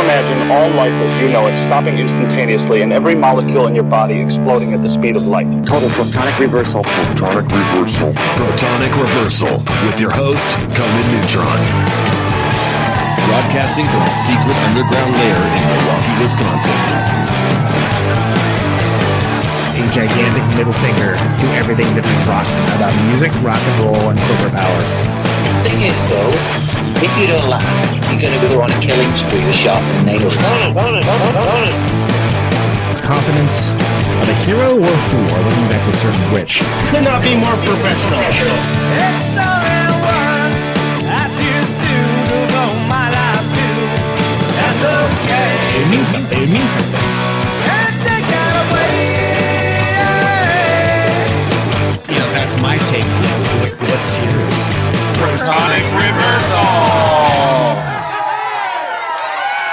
imagine all life as you know it stopping instantaneously and every molecule in your body exploding at the speed of light. Total protonic reversal. Protonic reversal. Protonic reversal with your host, Conan Neutron. Broadcasting from a secret underground lair in Milwaukee, Wisconsin. A gigantic middle finger to everything that is rock about music, rock and roll, and corporate power. The thing is, though, if you don't laugh, you're going to go on a killing spree with sharp nails. Confidence of a hero or a fool. I wasn't exactly certain which. Could not be more professional. It's only one I choose to devote my life to. That's okay. It means something. It means something. And take that away. You know, that's my take. What's yours? Protonic reversal.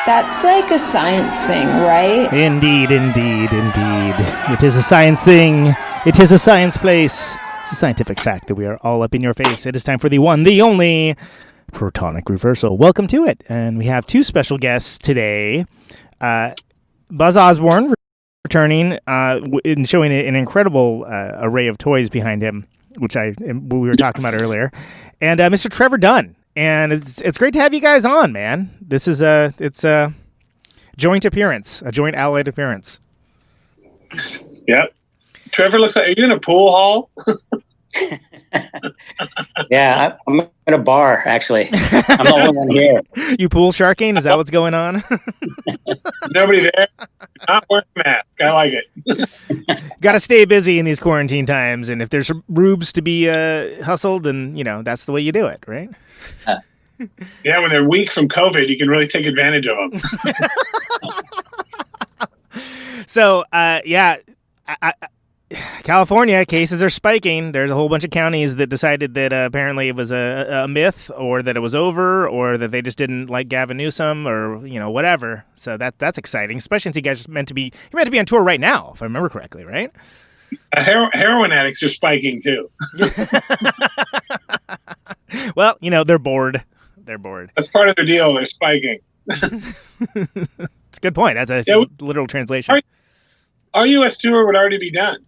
That's like a science thing, right? Indeed, indeed, indeed. It is a science thing. It is a science place. It's a scientific fact that we are all up in your face. It is time for the one, the only Protonic Reversal. Welcome to it. And we have two special guests today. Buzz Osborne returning and showing an incredible array of toys behind him, which we were talking about earlier. And Mr. Trevor Dunn. And it's great to have you guys on, man. This is a joint appearance, a joint allied appearance. Yep. Trevor looks like, are you in a pool hall? Yeah, I'm in a bar, actually. I'm the only one here. You pool sharking? Is that what's going on? Nobody there? Not wearing a mask. I like it. Got to stay busy in these quarantine times, and if there's rubes to be hustled, then, that's the way you do it, right? Yeah, when they're weak from COVID, you can really take advantage of them. So, California cases are spiking. There's a whole bunch of counties that decided that apparently it was a myth, or that it was over, or that they just didn't like Gavin Newsom, or whatever. So that's exciting, especially since you guys you're meant to be on tour right now, if I remember correctly, right? Heroin addicts are spiking too. Well, they're bored. They're bored. That's part of their deal. They're spiking. It's a good point. That's a literal translation. Our U.S. tour would already be done.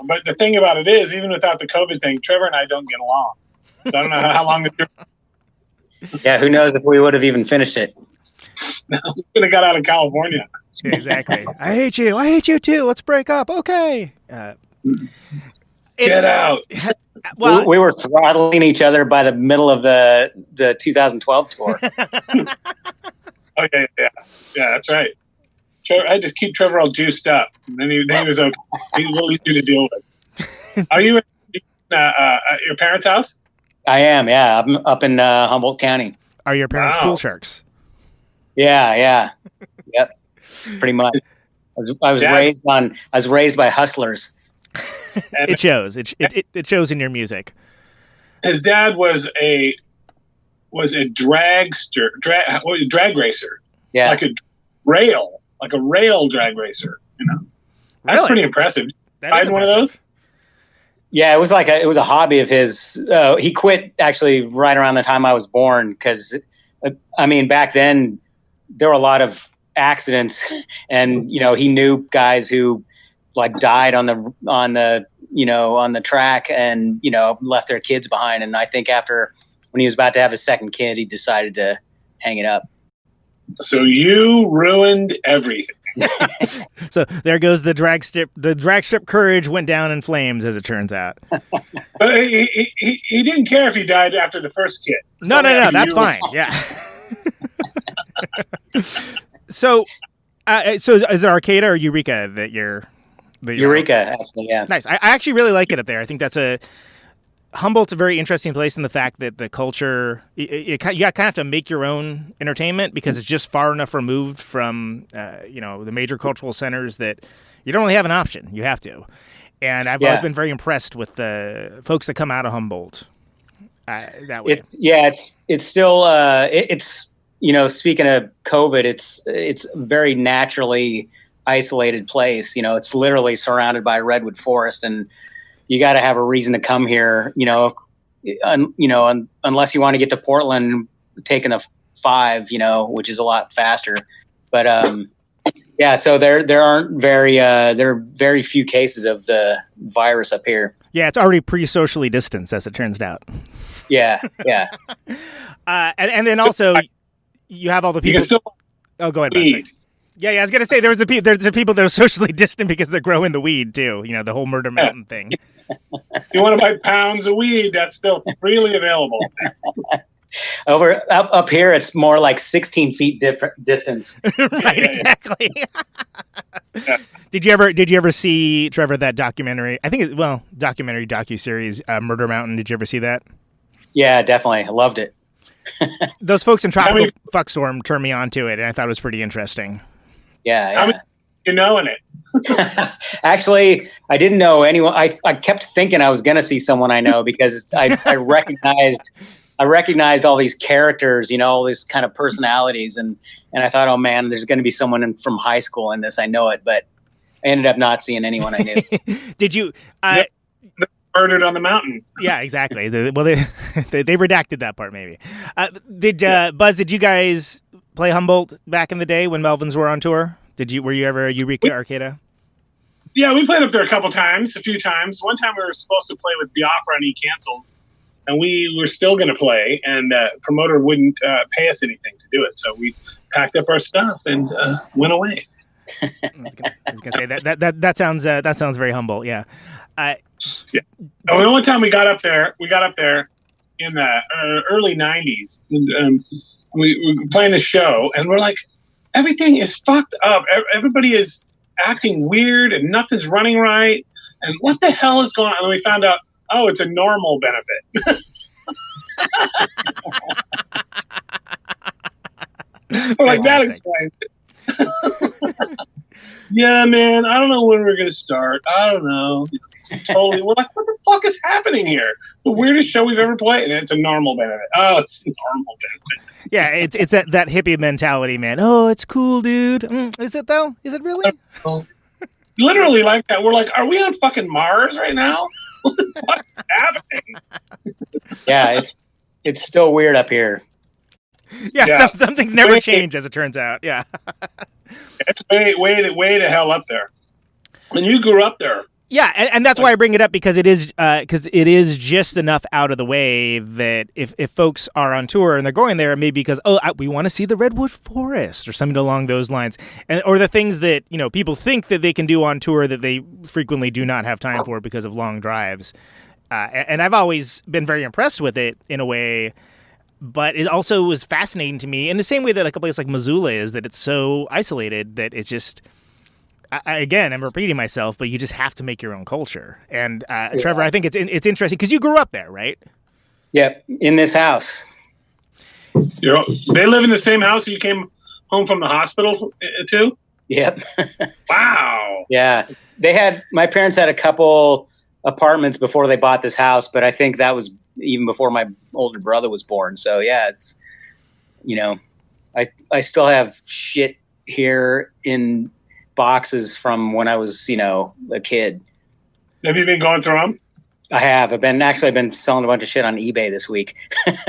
But the thing about it is, even without the COVID thing, Trevor and I don't get along. So I don't know how long the tour. Yeah, who knows if we would have even finished it. We could have got out of California. Exactly. I hate you. I hate you too. Let's break up. Okay. Get out. Well, we were throttling each other by the middle of the 2012 tour. Okay, yeah, that's right. I just keep Trevor all juiced up, and then he was okay. He's a little easier to deal with. Are you at your parents' house? I am. Yeah, I'm up in Humboldt County. Are your parents pool sharks? Yeah. Yep. Pretty much. I was raised by hustlers. It shows. It shows in your music. His dad was a drag racer. Yeah. Like a rail drag racer, That's Really? pretty impressive. That is one of those? Yeah, it was a hobby of his. He quit actually right around the time I was born because, back then there were a lot of accidents, and he knew guys who died on the track and left their kids behind. And I think when he was about to have his second kid, he decided to hang it up. So you ruined everything. So there goes the drag strip. The drag strip courage went down in flames, as it turns out. But he didn't care if he died after the first kid. No, that's fine. Yeah. So is it Arcata or Eureka that you're? Eureka, actually, yeah. Nice. I actually really like it up there. I think Humboldt's a very interesting place in the fact that the culture, you kind of have to make your own entertainment because it's just far enough removed from, the major cultural centers that you don't really have an option. You have to. And I've always been very impressed with the folks that come out of Humboldt that way. It's still, speaking of COVID, it's a very naturally isolated place. It's literally surrounded by redwood forest, and you got to have a reason to come here, unless you want to get to Portland taking a 5, which is a lot faster. But yeah, so there aren't there are very few cases of the virus up here. Yeah, it's already pre-socially distanced, as it turns out. Yeah, yeah. And then also, you have all the You people. can still Oh, go ahead, Bud, sorry. weed. Yeah, I was gonna say there's the people that are socially distant because they're growing the weed too. You know, the whole Murder Mountain thing. If you want to buy pounds of weed, that's still freely available. Up here, it's more like 16 feet distance. Right, exactly. Did you ever see, Trevor, that documentary? I think documentary docuseries, Murder Mountain. Did you ever see that? Yeah, definitely. I loved it. Those folks in Tropical Fuckstorm turned me on to it, and I thought it was pretty interesting. Yeah, How yeah. many you know in it? Actually, I didn't know anyone. I kept thinking I was going to see someone I know because I recognized all these characters, you know, all these kind of personalities, and I thought, oh man, there's going to be someone from high school in this. I know it, but I ended up not seeing anyone I knew. Did you? Murdered on the mountain. Yeah, exactly. They redacted that part, maybe. Buzz? Did you guys play Humboldt back in the day when Melvins were on tour? Were you ever at Eureka Arcada? Yeah, we played up there a few times. One time we were supposed to play with Biafra and he canceled. And we were still going to play, and promoter wouldn't pay us anything to do it. So we packed up our stuff and went away. I was gonna say that sounds very humble. Yeah. Yeah. Oh, the only time we got up there in the early '90s. And, we were playing the show, and we're like, everything is fucked up. Everybody is acting weird, and nothing's running right. And what the hell is going on? And we found out, oh, it's a normal benefit. We're like, that explains it. Yeah, man, I don't know when we're going to start. I don't know. Totally. We're like, what the fuck is happening here? The weirdest show we've ever played, and it's a normal benefit. Oh, it's a normal benefit. Yeah, it's that hippie mentality, man. Oh, it's cool, dude. Is it though? Is it really? Literally like that. We're like, are we on fucking Mars right now? What the fuck is happening? Yeah, it's still weird up here. Yeah. Some things never change, as it turns out. Yeah. It's way to hell up there. And you grew up there. Yeah, and that's why I bring it up, because it is just enough out of the way that if folks are on tour and they're going there, maybe because we want to see the redwood forest or something along those lines, or the things that people think that they can do on tour that they frequently do not have time for because of long drives. And I've always been very impressed with it in a way, but it also was fascinating to me in the same way that like a place like Missoula is, that it's so isolated that it's just. Again, I'm repeating myself, but you just have to make your own culture. And Trevor, I think it's interesting because you grew up there, right? Yep, in this house. They live in the same house you came home from the hospital to? Yep. Wow. Yeah, my parents had a couple apartments before they bought this house, but I think that was even before my older brother was born. So yeah, it's I still have shit here in boxes from when I was, a kid. Have you been going through them? I have. I've been selling a bunch of shit on eBay this week.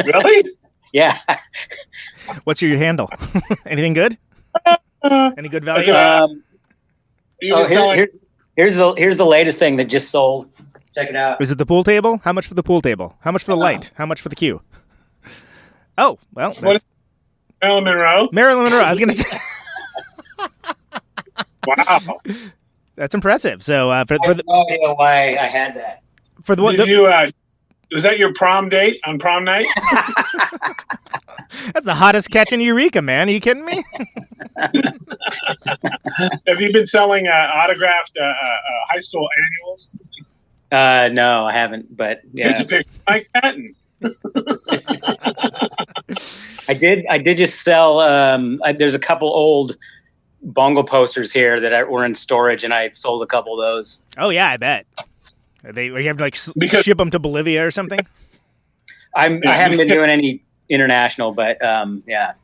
Really? Yeah. What's your handle? Anything good? Any good value? Here's the latest thing that just sold. Check it out. Is it the pool table? How much for the pool table? How much for the light? How much for the queue? Oh, well. What is Marilyn Monroe? Marilyn Monroe. I was going to say. Wow. That's impressive. So I have no idea why I had that. For the one, was that your prom date on prom night? That's the hottest catch in Eureka, man. Are you kidding me? Have you been selling autographed high school annuals? No, I haven't. But yeah, Here's a picture of Mike Patton. I did just sell. There's a couple old Bungle posters here that were in storage, and I sold a couple of those. Oh yeah, I bet. We have to ship them to Bolivia or something. I haven't been doing any international, but yeah.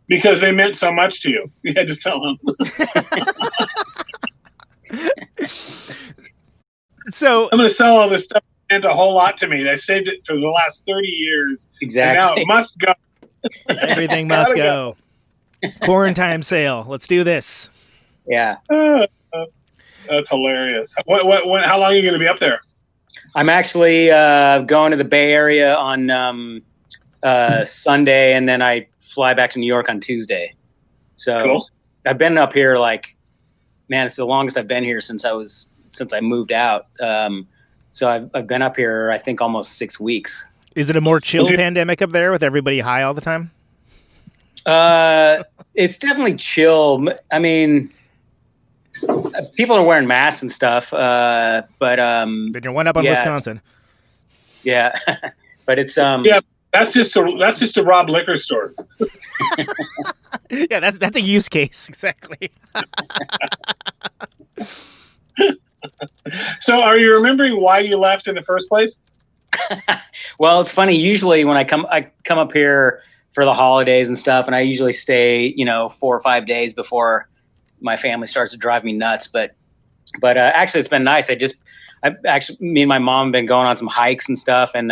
Because they meant so much to you, you had to sell them. So I'm going to sell all this stuff. It meant a whole lot to me. I saved it for the last 30 years. Exactly. And now it must go. Everything must go. Quarantine sale. Let's do this. Yeah. That's hilarious. How long are you going to be up there? I'm actually going to the Bay Area on Sunday, and then I fly back to New York on Tuesday. So Cool. I've been up here it's the longest I've been here since I moved out. So I've been up here, I think, almost 6 weeks. Is it a more chill pandemic up there with everybody high all the time? It's definitely chill. I mean, people are wearing masks and stuff, but Then you're one up on Wisconsin. yeah, but it's Yeah, that's just a Rob liquor store. Yeah, that's a use case exactly. So, are you remembering why you left in the first place? Well, it's funny. Usually, when I come up here for the holidays and stuff, and I usually stay, 4 or 5 days before my family starts to drive me nuts. But actually, it's been nice. Me and my mom have been going on some hikes and stuff, and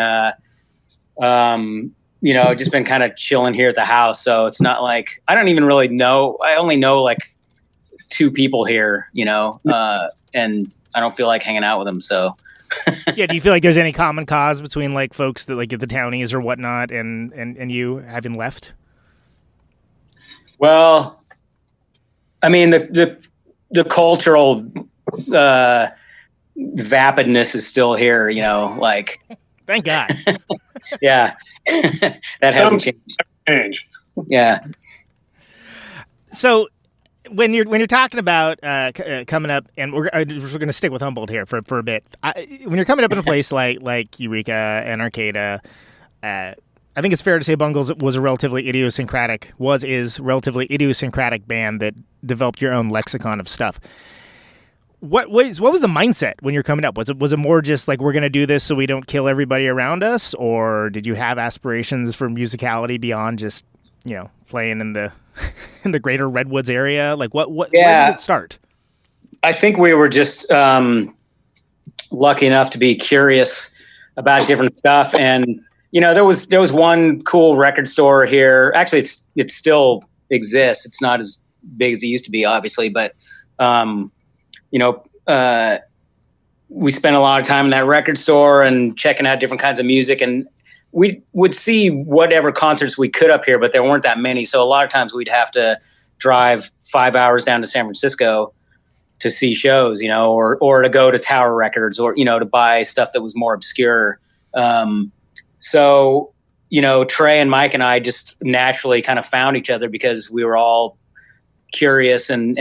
just been kind of chilling here at the house. So it's not like I don't even really know. I only know like 2 people here, and I don't feel like hanging out with them. So. Yeah, do you feel like there's any common cause between like folks that like the townies or whatnot and you having left? Well, I mean the cultural vapidness is still here, like Thank God. yeah. That hasn't changed. Yeah. So when you're talking about coming up, and we're going to stick with Humboldt here for a bit. When you're coming up in a place like Eureka and Arcata, I think it's fair to say Bungles is a relatively idiosyncratic band that developed your own lexicon of stuff. What was the mindset when you're coming up? Was it more just like we're going to do this so we don't kill everybody around us, or did you have aspirations for musicality beyond just playing in the in the greater Redwoods area? Like where did it start? I think we were just lucky enough to be curious about different stuff, and there was one cool record store here. Actually, it still exists. It's not as big as it used to be, obviously, but we spent a lot of time in that record store and checking out different kinds of music, and we would see whatever concerts we could up here, but there weren't that many. So a lot of times we'd have to drive 5 hours down to San Francisco to see shows, or to go to Tower Records, or, to buy stuff that was more obscure. So, Trey and Mike and I just naturally kind of found each other because we were all curious and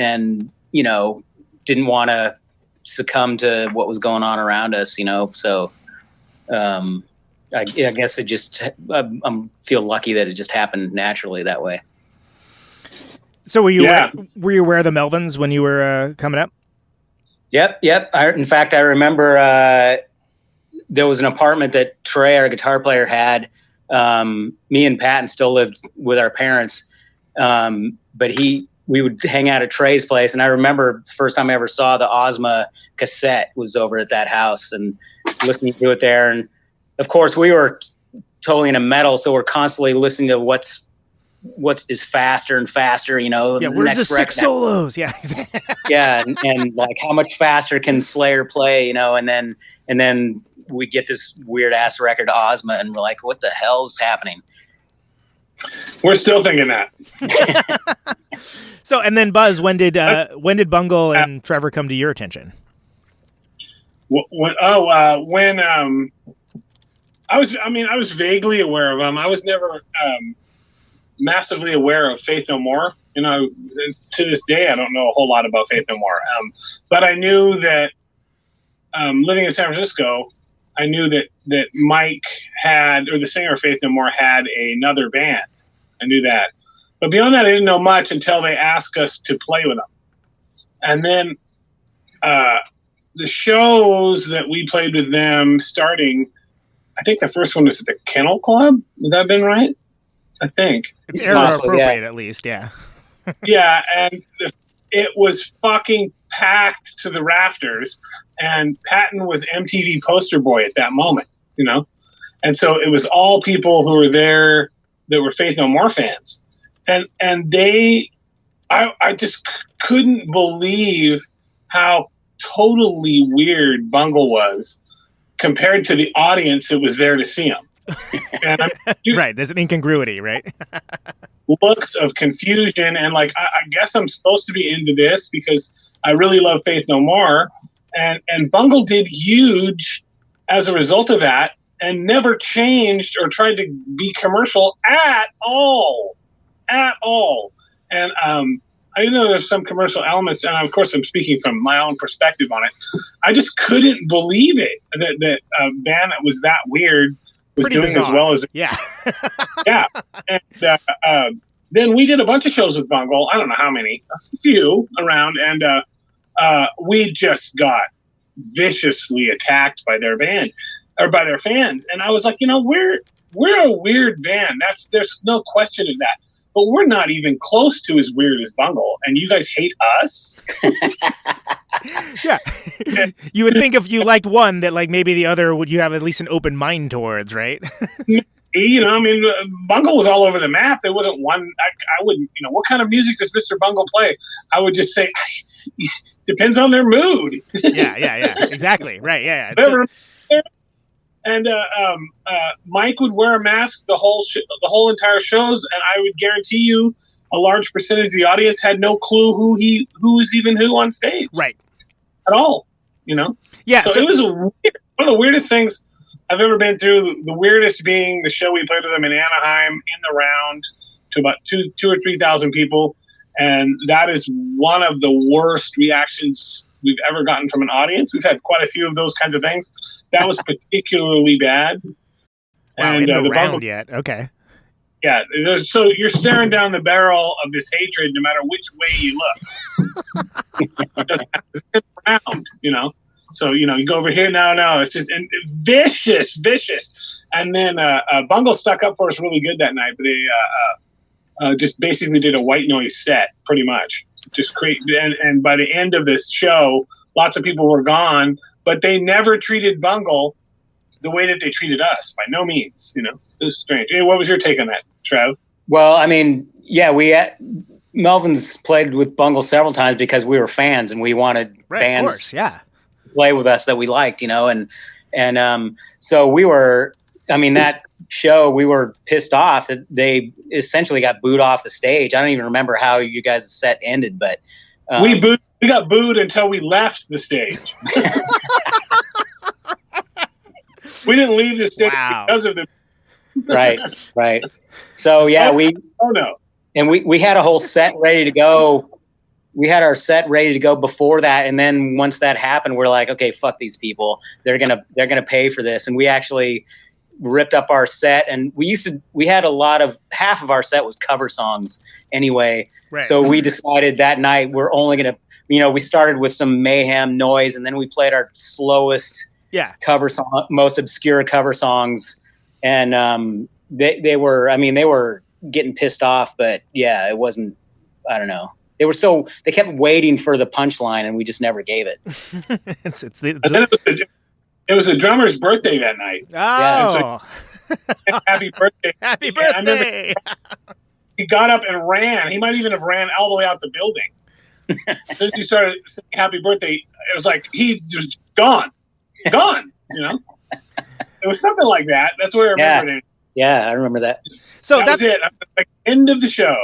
didn't want to succumb to what was going on around us, so, I guess it just, I feel lucky that it just happened naturally that way. So were you aware of the Melvins when you were coming up? Yep. In fact, I remember there was an apartment that Trey, our guitar player, had. Me and Patton still lived with our parents, but we would hang out at Trey's place. And I remember the first time I ever saw the Ozma cassette was over at that house and listening to it there. And of course, we were totally into metal, so we're constantly listening to what is faster and faster. Yeah, where's the 6 solos? Yeah, yeah, and like how much faster can Slayer play? And then we get this weird ass record Ozma, and we're like, what the hell's happening? We're still thinking that. So, and then Buzz, when did Bungle and Trevor come to your attention? When I was vaguely aware of them. I was never massively aware of Faith No More. To this day, I don't know a whole lot about Faith No More. But I knew that living in San Francisco, I knew that Mike had, or the singer of Faith No More had another band. I knew that. But beyond that, I didn't know much until they asked us to play with them. And then the shows that we played with them starting, I think the first one was at the Kennel Club. Would that have been right? I think. It's era appropriate, at least, yeah. Yeah, and it was fucking packed to the rafters, and Patton was MTV poster boy at that moment, And so it was all people who were there that were Faith No More fans. and I just couldn't believe how totally weird Bungle was compared to the audience that was there to see him. And Right, there's an incongruity, right? looks of confusion, and like I guess I'm supposed to be into this because I really love Faith No More, and Bungle did huge as a result of that, and never changed or tried to be commercial at all. And I know there's some commercial elements, and of course I'm speaking from my own perspective on it. I just couldn't believe it that a band that was that weird was Pretty doing bizarre. as well as Yeah. yeah. And then we did a bunch of shows with Bungle. I don't know how many, a few around, and we just got viciously attacked by their band or by their fans. And I was like, we're a weird band. There's no question of that. But we're not even close to as weird as Bungle, and you guys hate us? Yeah. You would think if you liked one that like maybe the other would you have at least an open mind towards, right? Bungle was all over the map. There wasn't one. I wouldn't. What kind of music does Mr. Bungle play? I would just say, depends on their mood. Yeah. Exactly. Right. Yeah. Whatever. And Mike would wear a mask the whole entire shows, and I would guarantee you a large percentage of the audience had no clue who was even who on stage. Right. At all. Yeah. So it was one of the weirdest things I've ever been through. The weirdest being the show we played with them in Anaheim in the round to about 2,000 or 3,000 people, and that is one of the worst reactions we've ever gotten from an audience. We've had quite a few of those kinds of things. That was particularly bad. Wow, and in the round Bungle, yet. Okay. Yeah. So you're staring down the barrel of this hatred no matter which way you look. It doesn't matter. It's in the round, So, you go over here. No. It's just vicious. And then Bungle stuck up for us really good that night. But they just basically did a white noise set, pretty much. Just create, and by the end of this show, lots of people were gone, but they never treated Bungle the way that they treated us. By no means, it was strange. Hey, what was your take on that, Trev? Well, I mean, yeah, Melvin's played with Bungle several times because we were fans and we wanted bands of course, yeah, to play with us that we liked, and so we were. I mean, that show, we were pissed off that they essentially got booed off the stage. I don't even remember how you guys' set ended, but we got booed until we left the stage. We didn't leave the stage because of the right. So yeah, and we had a whole set ready to go. We had our set ready to go before that, and then once that happened, we're like, okay, fuck these people. They're gonna pay for this, and we actually ripped up our set, and we had half of our set was cover songs anyway. Right. So we decided that night we're only gonna, we started with some Mayhem Noise, and then we played our slowest cover song, most obscure cover songs, and they were getting pissed off, but yeah, it wasn't. I don't know. They kept waiting for the punchline, and we just never gave it. It was a drummer's birthday that night. Oh, so, happy birthday! Happy birthday! He got up and ran. He might even have ran all the way out the building. As soon as he started saying "Happy Birthday," it was like he was gone. It was something like that. That's what I remember it. Yeah, I remember that. So that's it. Like, end of the show.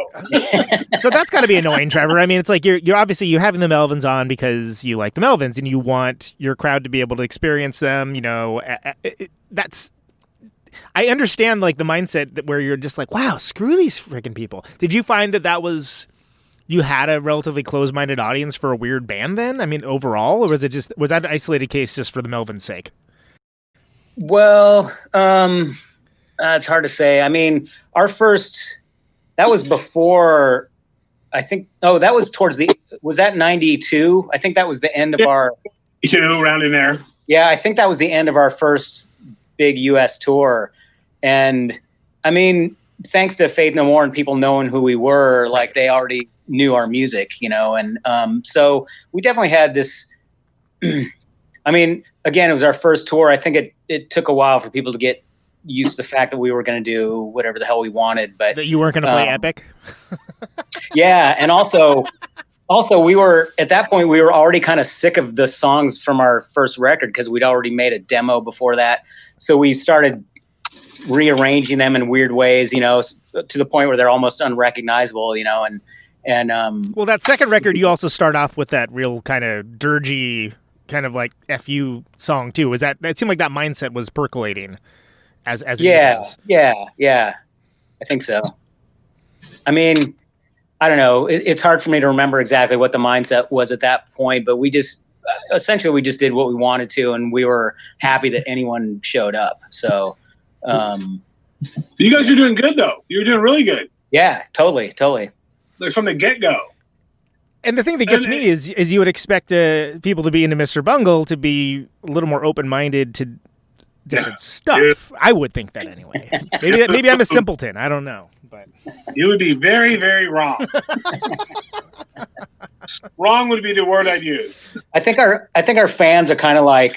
So that's got to be annoying, Trevor. I mean, it's like you're obviously you're having the Melvins on because you like the Melvins and you want your crowd to be able to experience them. That's. I understand like the mindset where you're just like, wow, screw these freaking people. Did you find that was you had a relatively closed-minded audience for a weird band then? I mean, overall, or was that an isolated case just for the Melvins' sake? Well, it's hard to say. I mean, that was before, I think, that was was that 92? I think that was the end of our... 92, around in there. Yeah, I think that was the end of our first big U.S. tour. And, I mean, thanks to Faith No More and people knowing who we were, like, they already knew our music, and so we definitely had this... I mean, again, it was our first tour. I think it took a while for people to get use the fact that we were going to do whatever the hell we wanted, but That you weren't going to play Epic? yeah. And also we were, at that point, we were already kind of sick of the songs from our first record because we'd already made a demo before that. So we started rearranging them in weird ways, you know, to the point where they're almost unrecognizable, you know, and Well, that second record, you also start off with that real kind of dirgy, kind of like FU song too. Is that, it seemed like that mindset was percolating as it goes. Yeah. I think so. I mean, I don't know. It's hard for me to remember exactly what the mindset was at that point, but we just did what we wanted to, and we were happy that anyone showed up. So, You guys are doing good though. You're doing really good. yeah, totally. Like from the get-go. And the thing that gets me is you would expect people to be into Mr. Bungle to be a little more open-minded to different stuff. Yeah. I would think that anyway. Maybe I'm a simpleton. I don't know. But You would be very, very wrong. Wrong would be the word I'd use. I think our fans are kind of like,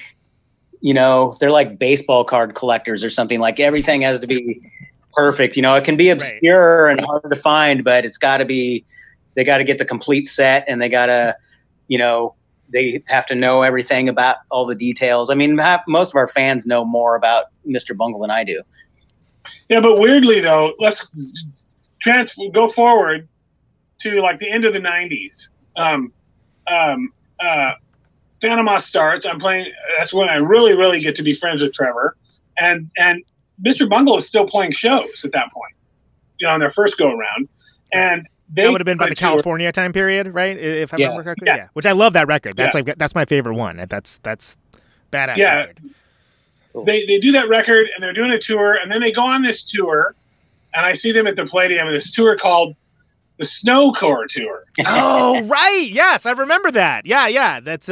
you know, they're like baseball card collectors or something. Like everything has to be perfect. You know, it can be obscure and hard to find, but it's got to be. They got to get the complete set, and they got to, you know, they have to know everything about all the details. I mean, most of our fans know more about Mr. Bungle than I do. Yeah, but weirdly though, let's go forward to like the end of the 90s. Panama starts. I'm playing. That's when I really, really get to be friends with Trevor, and Mr. Bungle is still playing shows at that point. You know, on their first go around, and that would have been by the California time period, right? If I remember correctly. Yeah. Which I love that record. That's my favorite one. That's badass record. Cool. They do that record, and they're doing a tour, and then they go on this tour, and I see them at the Palladium, this tour called the Snowcore Tour. Oh, right. Yes, I remember that. Yeah. That's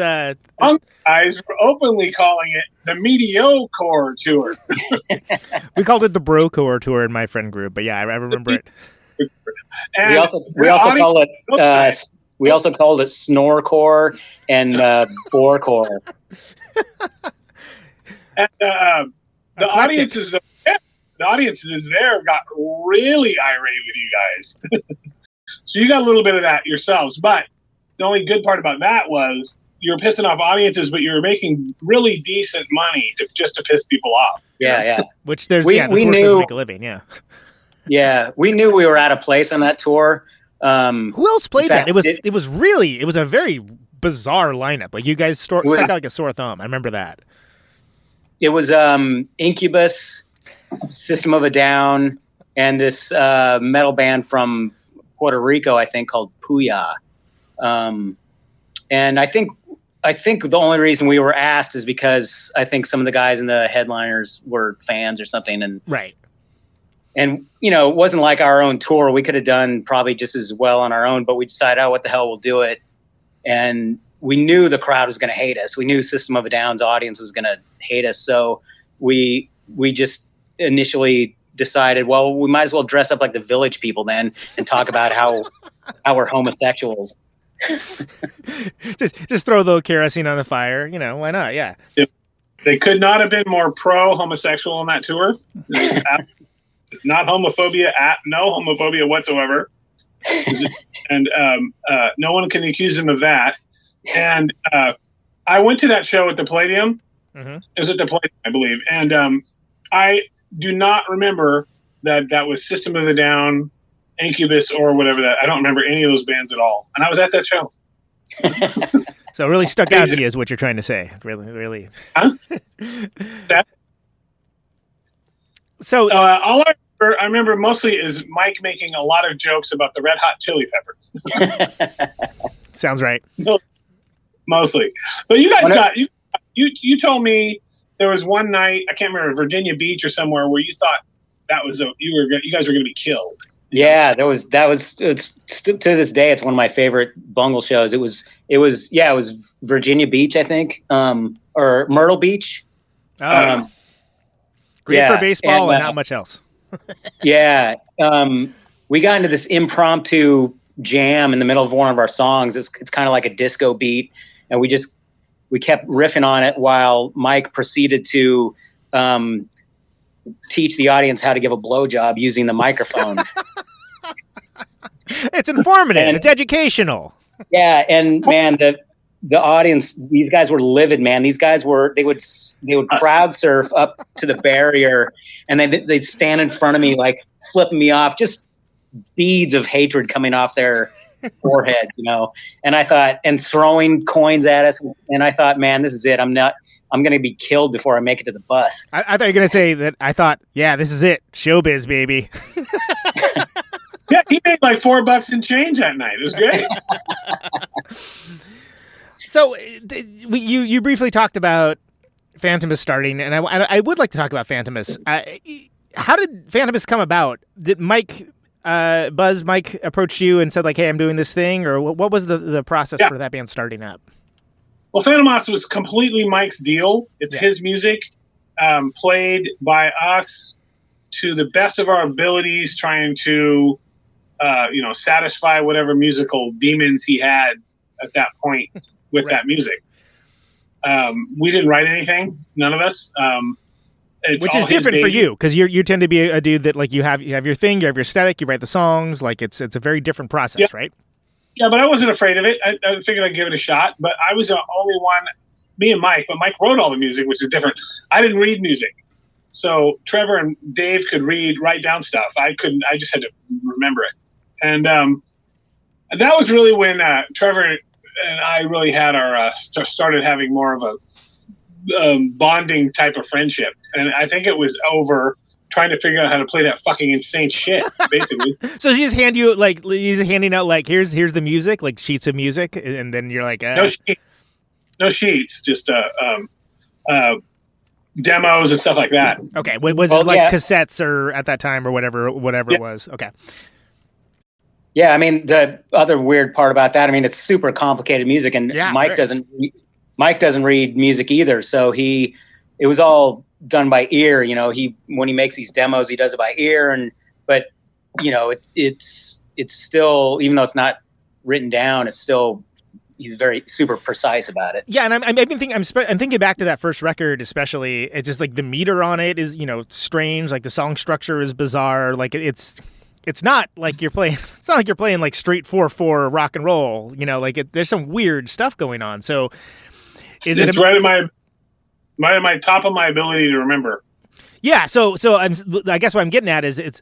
Punk guys were openly calling it the Mediocre Tour. we called it the Brocore Tour in my friend group, but yeah, I remember it. And we also called it Snorecore and Borecore. And the audiences there got really irate with you guys. So you got a little bit of that yourselves. But the only good part about that was you were pissing off audiences, but you were making really decent money just to piss people off. Yeah. Which there's we the worst ways to make a living. Yeah. Yeah, we knew we were out of place on that tour. Who else played that? It was a very bizarre lineup. Like you guys stuck out like a sore thumb. I remember that. It was Incubus, System of a Down, and this metal band from Puerto Rico, I think, called Puya. And I think the only reason we were asked is because I think some of the guys in the headliners were fans or something, and right. And, you know, it wasn't like our own tour. We could have done probably just as well on our own, but we decided, what the hell, we'll do it. And we knew the crowd was going to hate us. We knew System of a Down's audience was going to hate us. So we just initially decided, well, we might as well dress up like the Village People then and talk about how we're homosexuals. just throw a little kerosene on the fire. You know, why not? Yeah. They could not have been more pro-homosexual on that tour. It's not homophobia, no homophobia whatsoever. And no one can accuse them of that. And I went to that show at the Palladium. Mm-hmm. It was at the Palladium, I believe. And I do not remember that was System of a Down, Incubus, or whatever that. I don't remember any of those bands at all. And I was at that show. So it really stuck out to you is what you're trying to say. Really. Huh? So all I remember mostly is Mike making a lot of jokes about the Red Hot Chili Peppers. Sounds right. Mostly, but you guys you told me there was one night, I can't remember, Virginia Beach or somewhere, where you thought that was you guys were going to be killed. Yeah, it's to this day it's one of my favorite Bungle shows. It was Virginia Beach, I think, or Myrtle Beach. Great for baseball and not much else. Yeah. We got into this impromptu jam in the middle of one of our songs. It's kind of like a disco beat. And we kept riffing on it while Mike proceeded to teach the audience how to give a blowjob using the microphone. It's informative. And- It's educational. Yeah, and man, the audience, these guys were livid, man. These guys they would crowd surf up to the barrier, and they'd stand in front of me like flipping me off, just beads of hatred coming off their forehead, And I thought, and throwing coins at us, and I thought, man, this is it. I'm going to be killed before I make it to the bus. I thought you were going to say that. I thought, yeah, this is it. Showbiz, baby. Yeah, he made like $4 and change that night. It was great. So you briefly talked about Phantomus starting, and I would like to talk about Phantomus. How did Phantomus come about? Did Mike approach you and said like, "Hey, I'm doing this thing," or what was the process for that band starting up? Well, Phantomus was completely Mike's deal. It's his music, played by us to the best of our abilities, trying to satisfy whatever musical demons he had at that point with that music. We didn't write anything, none of us. Which is different for you, because you tend to be a dude that like you have your thing, you have your aesthetic, you write the songs. Like it's a very different process, right? Yeah, but I wasn't afraid of it. I figured I'd give it a shot. But I was the only one, me and Mike. But Mike wrote all the music, which is different. I didn't read music, so Trevor and Dave could write down stuff. I couldn't. I just had to remember it. And that was really when Trevor and I really had our started having more of a bonding type of friendship. And I think it was over trying to figure out how to play that fucking insane shit, basically. So he's handing out like here's the music, like sheets of music, and then you're like no sheets, just demos and stuff like that. Okay, was it like cassettes or at that time or whatever it was? Okay. Yeah, I mean, the other weird part about that, I mean, it's super complicated music, and Mike doesn't read music either. So it was all done by ear. When he makes these demos, he does it by ear, but it's still, even though it's not written down, it's still, he's very super precise about it. Yeah, and I'm thinking back to that first record, especially. It's just like the meter on it is strange. Like the song structure is bizarre. Like it's not like you're playing. It's not like you're playing like straight 4/4 rock and roll. There's some weird stuff going on. So, it's right at my top of my ability to remember. Yeah. So I guess what I'm getting at is it's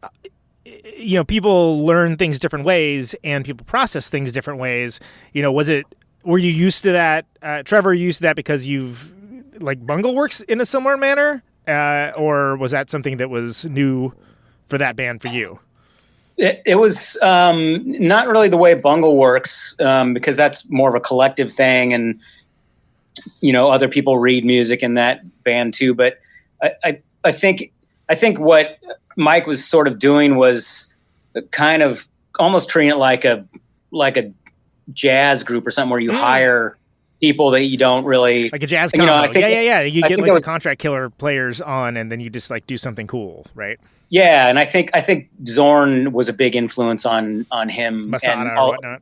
people learn things different ways and people process things different ways. Were you used to that, Trevor? Used to that because you've like Bungle works in a similar manner, or was that something that was new for that band for you? It was not really the way Bungle works, because that's more of a collective thing, and other people read music in that band too. But I think what Mike was sort of doing was kind of almost treating it like a jazz group or something where you hire people that you don't really like a jazz combo. Yeah. You get like the Contract Killer players on, and then you just like do something cool, right? Yeah, and I think Zorn was a big influence on him. Masada or whatnot.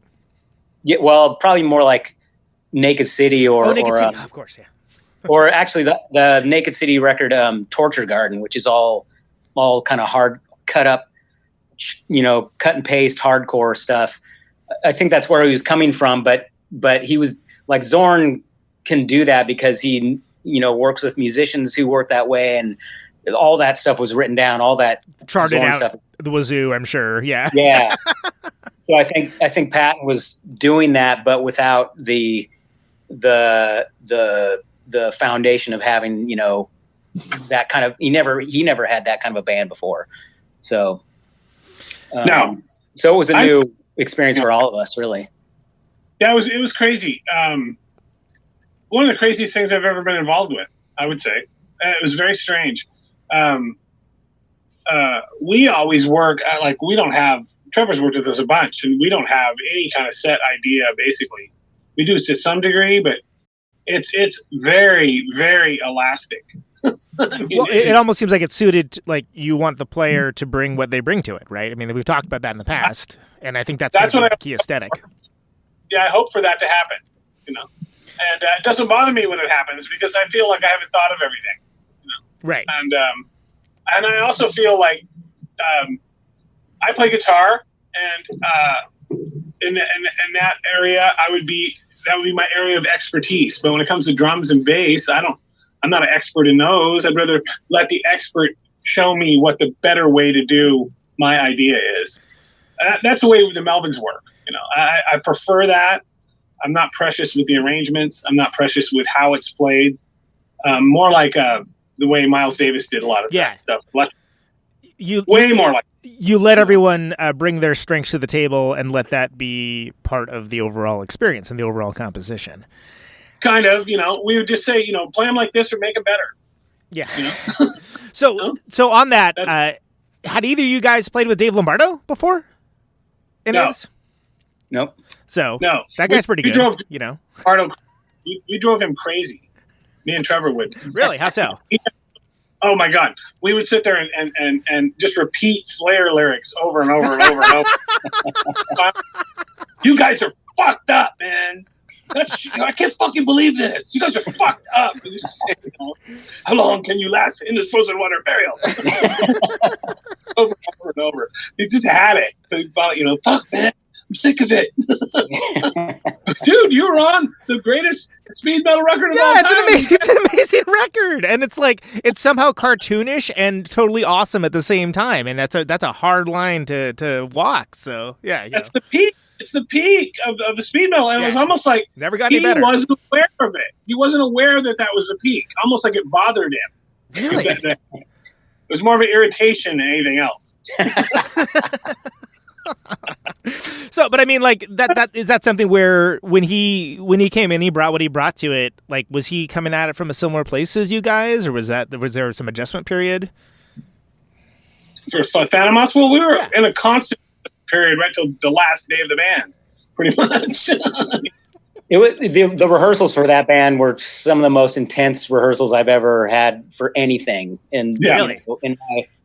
Yeah, well, probably more like Naked City or Naked City, of course, yeah. Or actually the Naked City record, Torture Garden, which is all kind of hard cut up, cut and paste hardcore stuff. I think that's where he was coming from, but he was like, Zorn can do that because he works with musicians who work that way, and all that stuff was written down, all that charted Zorn out stuff. The wazoo, I'm sure. Yeah. Yeah. So I think Patton was doing that, but without the foundation of having, that kind of, he never had that kind of a band before. So, no. So it was a new experience for all of us, really. Yeah, it was crazy. One of the craziest things I've ever been involved with, I would say. It was very strange. We always work like we don't have. Trevor's worked with us a bunch, and we don't have any kind of set idea. Basically, we do to some degree, but it's very, very elastic. Well, it almost seems like it's suited. Like you want the player to bring what they bring to it, right? I mean, we've talked about that in the past, and I think that's kind of the key aesthetic. Yeah, I hope for that to happen. And it doesn't bother me when it happens because I feel like I haven't thought of everything. Right. And And I also feel like I play guitar, and in that area, that would be my area of expertise. But when it comes to drums and bass, I'm not an expert in those. I'd rather let the expert show me what the better way to do my idea is. That's the way the Melvins work. I prefer that. I'm not precious with the arrangements. I'm not precious with how it's played. More like the way Miles Davis did a lot of that stuff. Way more like. You let everyone bring their strengths to the table and let that be part of the overall experience and the overall composition. Kind of, we would just say, play them like this or make them better. Yeah. So on that, had either of you guys played with Dave Lombardo before? No. Nope. So no, that guy's pretty good. We drove him crazy. Me and Trevor would. Really? How so? Oh my God. We would sit there and just repeat Slayer lyrics over and over and over and over. You guys are fucked up, man. I can't fucking believe this. You guys are fucked up. And just say, how long can you last in this frozen water burial? Over and over and over. He just had it. Fuck, man. I'm sick of it. Dude, you were on the greatest speed metal record of all time. It's an amazing record. And it's somehow cartoonish and totally awesome at the same time. And that's a hard line to walk. So, yeah. That's the peak. It's the peak of the speed metal. And it was almost like never got any better. He wasn't aware of it. He wasn't aware that was the peak. Almost like it bothered him. Really? It was more of an irritation than anything else. So, but I mean, like that is that something where when he came in, he brought what he brought to it. Like, was he coming at it from a similar place as you guys, or was there some adjustment period? For Phantom Mouse? Well, we were in a constant period right till the last day of the band, pretty much. The rehearsals for that band were some of the most intense rehearsals I've ever had for anything in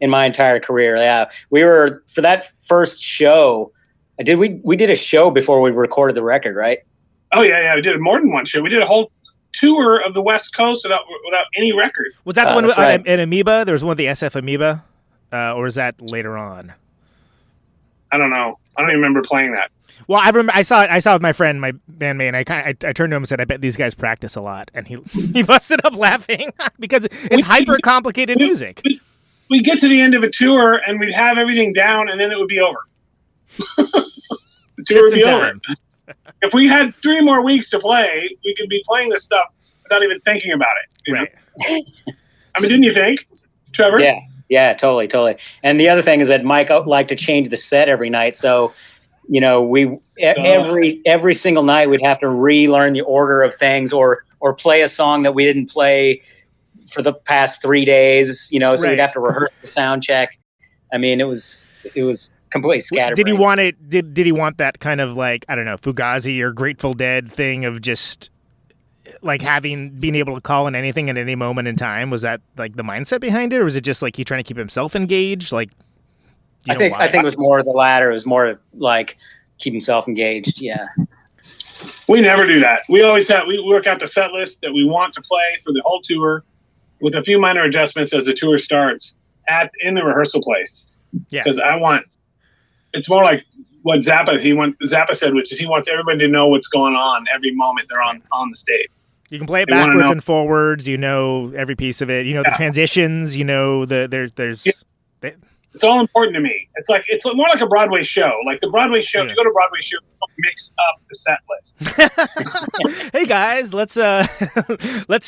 my entire career. Yeah, we were for that first show. We did a show before we recorded the record, right? Oh yeah. We did more than one show. We did a whole tour of the West Coast without any record. Was that the one right. At Amoeba? There was one with the SF Amoeba, or was that later on? I don't know. I don't even remember playing that. Well, I remember I saw it with my friend, my bandmate, and I turned to him and said, "I bet these guys practice a lot," and he busted up laughing because it's hyper complicated music. We'd get to the end of a tour and we'd have everything down, and then it would be over. The tour would be over. If we had 3 more weeks to play, we could be playing this stuff without even thinking about it. Right. I mean, didn't you think, Trevor? Yeah, totally. And the other thing is that Mike liked to change the set every night, so. We every single night we'd have to relearn the order of things or play a song that we didn't play for the past 3 days. So we'd have to rehearse the sound check. I mean, it was completely scattered. Did he want it? Did he want that kind of like, I don't know, Fugazi or Grateful Dead thing of just like being able to call in anything at any moment in time? Was that like the mindset behind it, or was it just like he trying to keep himself engaged? Like. I think it was more of the latter. It was more like keep himself engaged. Yeah. We never do that. We work out the set list that we want to play for the whole tour, with a few minor adjustments as the tour starts in the rehearsal place. Yeah. Because it's more like what Zappa said, which is he wants everybody to know what's going on every moment they're on the stage. You can play it backwards and forwards. Every piece of it. The transitions. It's all important to me. It's more like a Broadway show. Like the Broadway show, to go to a Broadway show, mix up the set list. Hey guys, let's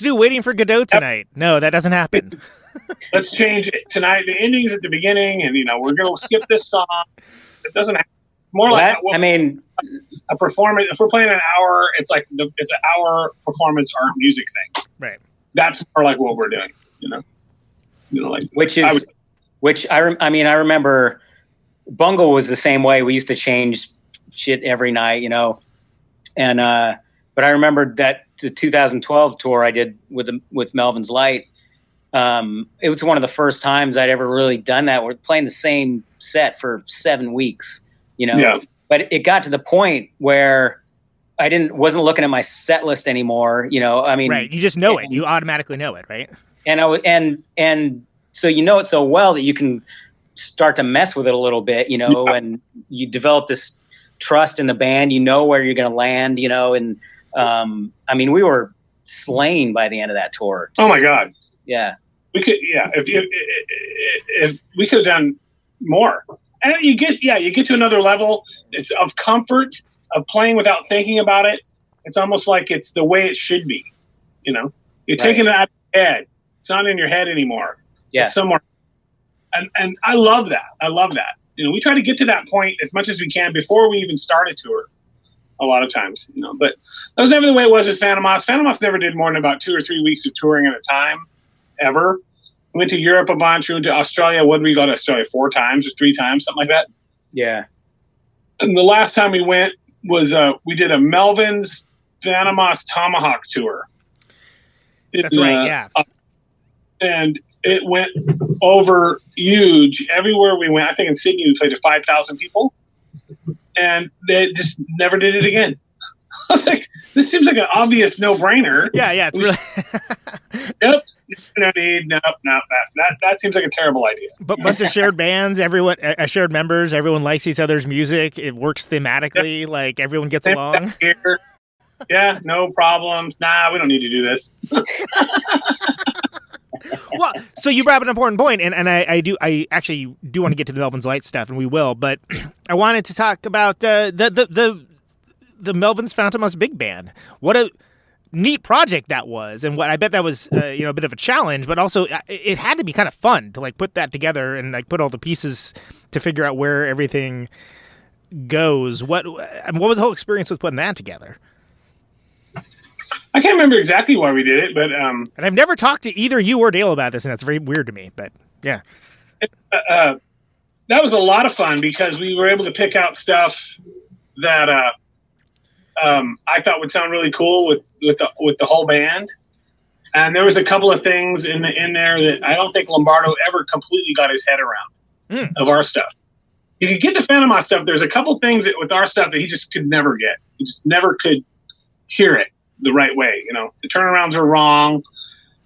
do Waiting for Godot tonight. No, that doesn't happen. Let's change it tonight. The ending's at the beginning, and we're gonna skip this song. It doesn't happen. It's more like a performance. If we're playing an hour, it's an hour performance art music thing. Right. That's more like what we're doing. Which I remember Bungle was the same way. We used to change shit every night, and but I remember that the 2012 tour I did with Melvin's Light. It was one of the first times I'd ever really done that. We're playing the same set for 7 weeks, Yeah. But it got to the point where I wasn't looking at my set list anymore. Right. You just know it. You automatically know it, right? And so you know it so well that you can start to mess with it a little bit, and you develop this trust in the band. You know where you're going to land, and I mean, we were slain by the end of that tour. Oh my God. Yeah. We could, if we could have done more. And you get to another level. It's of comfort, of playing without thinking about it. It's almost like it's the way it should be. You're taking it out of your head. It's not in your head anymore. Yeah. It's somewhere. And I love that. We try to get to that point as much as we can before we even start a tour. A lot of times, but that was never the way it was with Phantom Moss. Phantom Moss never did more than about 2 or 3 weeks of touring at a time, ever. We went to Europe a bunch. We went to Australia. What did we go to Australia 4 times or 3 times, something like that? Yeah. And the last time we went was we did a Melvins Phantom Moss Tomahawk tour. That's right. Yeah. And it went over huge everywhere we went. I think in Sydney we played to 5,000 people. And they just never did it again. I was like, this seems like an obvious no-brainer. Yeah, it's really. Yep. No need. No. That seems like a terrible idea. But bunch of shared bands, everyone, shared members, everyone likes each other's music. It works thematically. Yep. Like everyone gets along. Yeah, no problems. Nah, we don't need to do this. Well, so you brought up an important point, and I actually do want to get to the Melvins Light stuff, and we will. But I wanted to talk about the Melvins Phantom Moss Big Band. What a neat project that was, and what I bet that was a bit of a challenge, but also it had to be kind of fun to like put that together and like put all the pieces to figure out where everything goes. What was the whole experience with putting that together? I can't remember exactly why we did it, but and I've never talked to either you or Dale about this, and that's very weird to me. But yeah, that was a lot of fun because we were able to pick out stuff that I thought would sound really cool with the whole band. And there was a couple of things in there that I don't think Lombardo ever completely got his head around of our stuff. You could get the Phantom Moss stuff. There's a couple things with our stuff that he just could never get. He just never could hear it the right way. The turnarounds were wrong.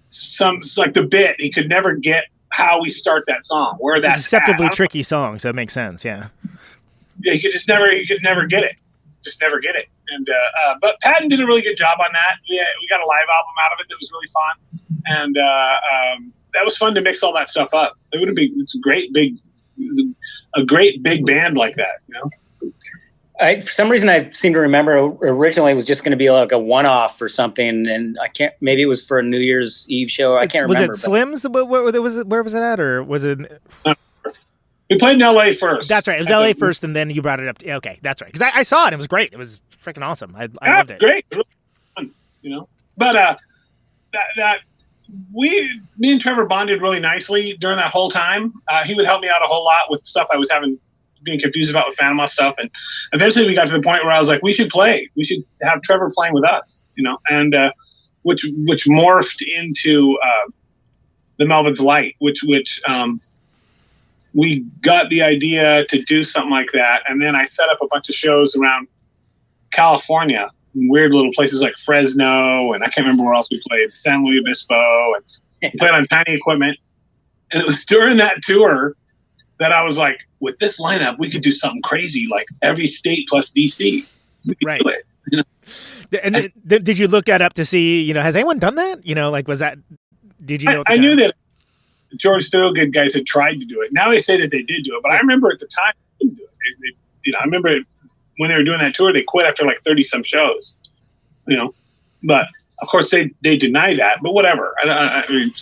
It's like the bit, he could never get how we start that song. Where that's a deceptively tricky song, so it makes sense. Yeah, he could never get it. Just never get it. And but Patton did a really good job on that. We got a live album out of it that was really fun, and that was fun to mix all that stuff up. It's a great big band like that. For some reason, I seem to remember originally it was just going to be like a one-off or something, and I can't. Maybe it was for a New Year's Eve show. I can't remember. Was it Slim's? Where was it at, or was it? We played in L.A. first. That's right. It was L.A. first, and then you brought it up. Okay, that's right. Because I saw it. It was great. It was freaking awesome. I loved it. Great. It was fun, But me and Trevor bonded really nicely during that whole time. He would help me out a whole lot with stuff I was being confused about with Phantom Moss stuff. And eventually we got to the point where I was like, we should play. We should have Trevor playing with us, and which morphed into the Melvins Light, which we got the idea to do something like that. And then I set up a bunch of shows around California, weird little places like Fresno, and I can't remember where else we played, San Luis Obispo, and we played on tiny equipment. And it was during that tour that I was like, with this lineup, we could do something crazy, like every state plus DC. Right. Do it. And did you look that up to see, has anyone done that? Was that, did you know? I knew that George Thorogood guys had tried to do it. Now they say that they did do it, but I remember at the time they didn't do it. I remember when they were doing that tour, they quit after like 30 some shows, but of course they deny that, but whatever. I mean,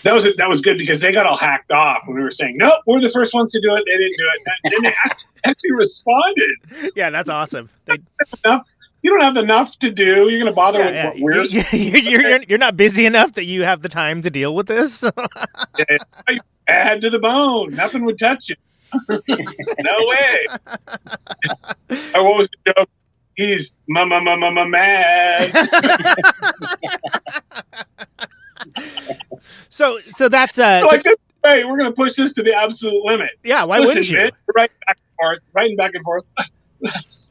that was good because they got all hacked off when we were saying, nope, we're the first ones to do it. They didn't do it. And then they actually responded. Yeah, that's awesome. You don't have enough to do. You're going to bother with what we're you're not busy enough that you have the time to deal with this. Add to the bone. Nothing would touch you. No way. Or what was the joke? He's mad. So that's like this. Hey, we're going to push this to the absolute limit. Yeah, why wouldn't you? Right back and forth.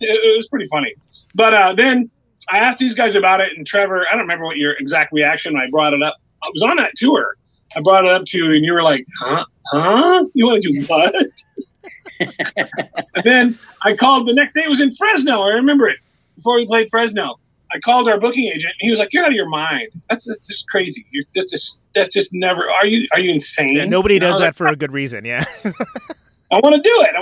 It was pretty funny. But then I asked these guys about it, and Trevor, I don't remember what your exact reaction when I brought it up. I was on that tour, I brought it up to you, and you were like, huh? You want to do what? And then I called the next day. It was in Fresno. I remember it. Before we played Fresno, I called our booking agent, and he was like, "You're out of your mind. That's just crazy. That's just never. Are you insane?" Yeah, nobody And I does was that like, for a good reason. Yeah. I want to do it.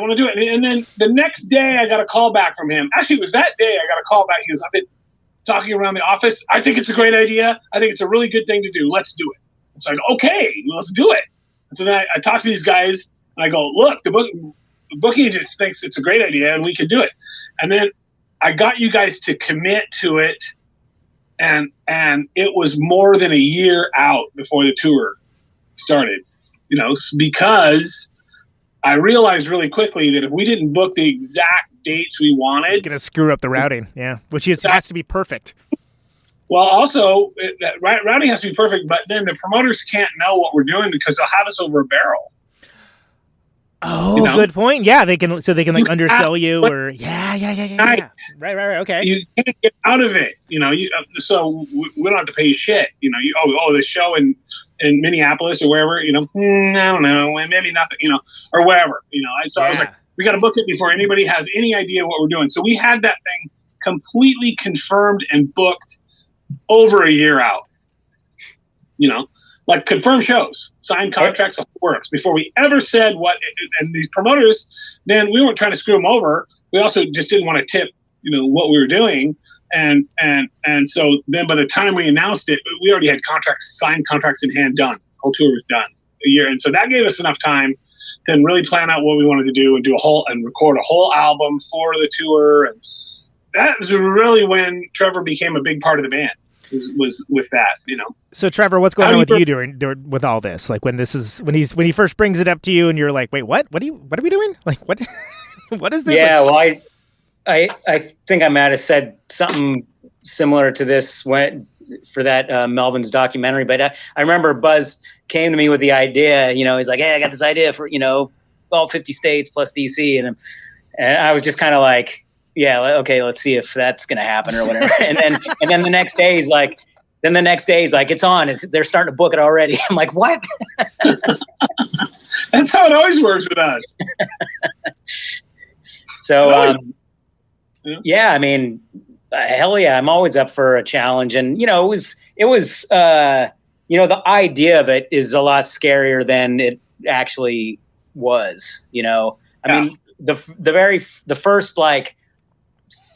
And then the next day, I got a call back from him. Actually, it was that day I got a call back. He goes, "I've been talking around the office. I think it's a great idea. I think it's a really good thing to do. Let's do it." And so I go, "Okay, let's do it." And so then I talk to these guys, and I go, "Look, the booking agent thinks it's a great idea, and we can do it." And then I got you guys to commit to it, and it was more than a year out before the tour started. Because I realized really quickly that if we didn't book the exact dates we wanted, It's going to screw up the routing. Yeah. Which has to be perfect. well, also routing has to be perfect, but then the promoters can't know what we're doing because they'll have us over a barrel. Oh, good point. Yeah, they can like undersell you or yeah. Right. Right. Okay. You can't get out of it, so we don't have to pay you shit. The show in Minneapolis or wherever, I don't know, maybe nothing, or wherever, So I was like, we got to book it before anybody has any idea what we're doing. So we had that thing completely confirmed and booked over a year out, like confirmed shows, signed contracts, works before we ever said what. And these promoters, then we weren't trying to screw them over. We also just didn't want to tip, what we were doing. And so then by the time we announced it, we already had signed contracts in hand, done. Whole tour was done a year. And so that gave us enough time to then really plan out what we wanted to do and record a whole album for the tour. And that was really when Trevor became a big part of the band. Was with that, So Trevor, what's going on with you during with all this? Like when he first brings it up to you and you're like, wait, what are we doing? Like what what is this? Yeah, well, I think I might have said something similar to this for that Melvin's documentary, but I remember Buzz came to me with the idea. He's like, "Hey, I got this idea for all 50 states plus DC," and I was just kind of like, "Yeah, okay, let's see if that's gonna happen or whatever." and then the next day he's like, "It's on. They're starting to book it already." I'm like, "What?" That's how it always works with us. So, yeah, I mean, hell yeah, I'm always up for a challenge. And, it was the idea of it is a lot scarier than it actually was, I mean, the first like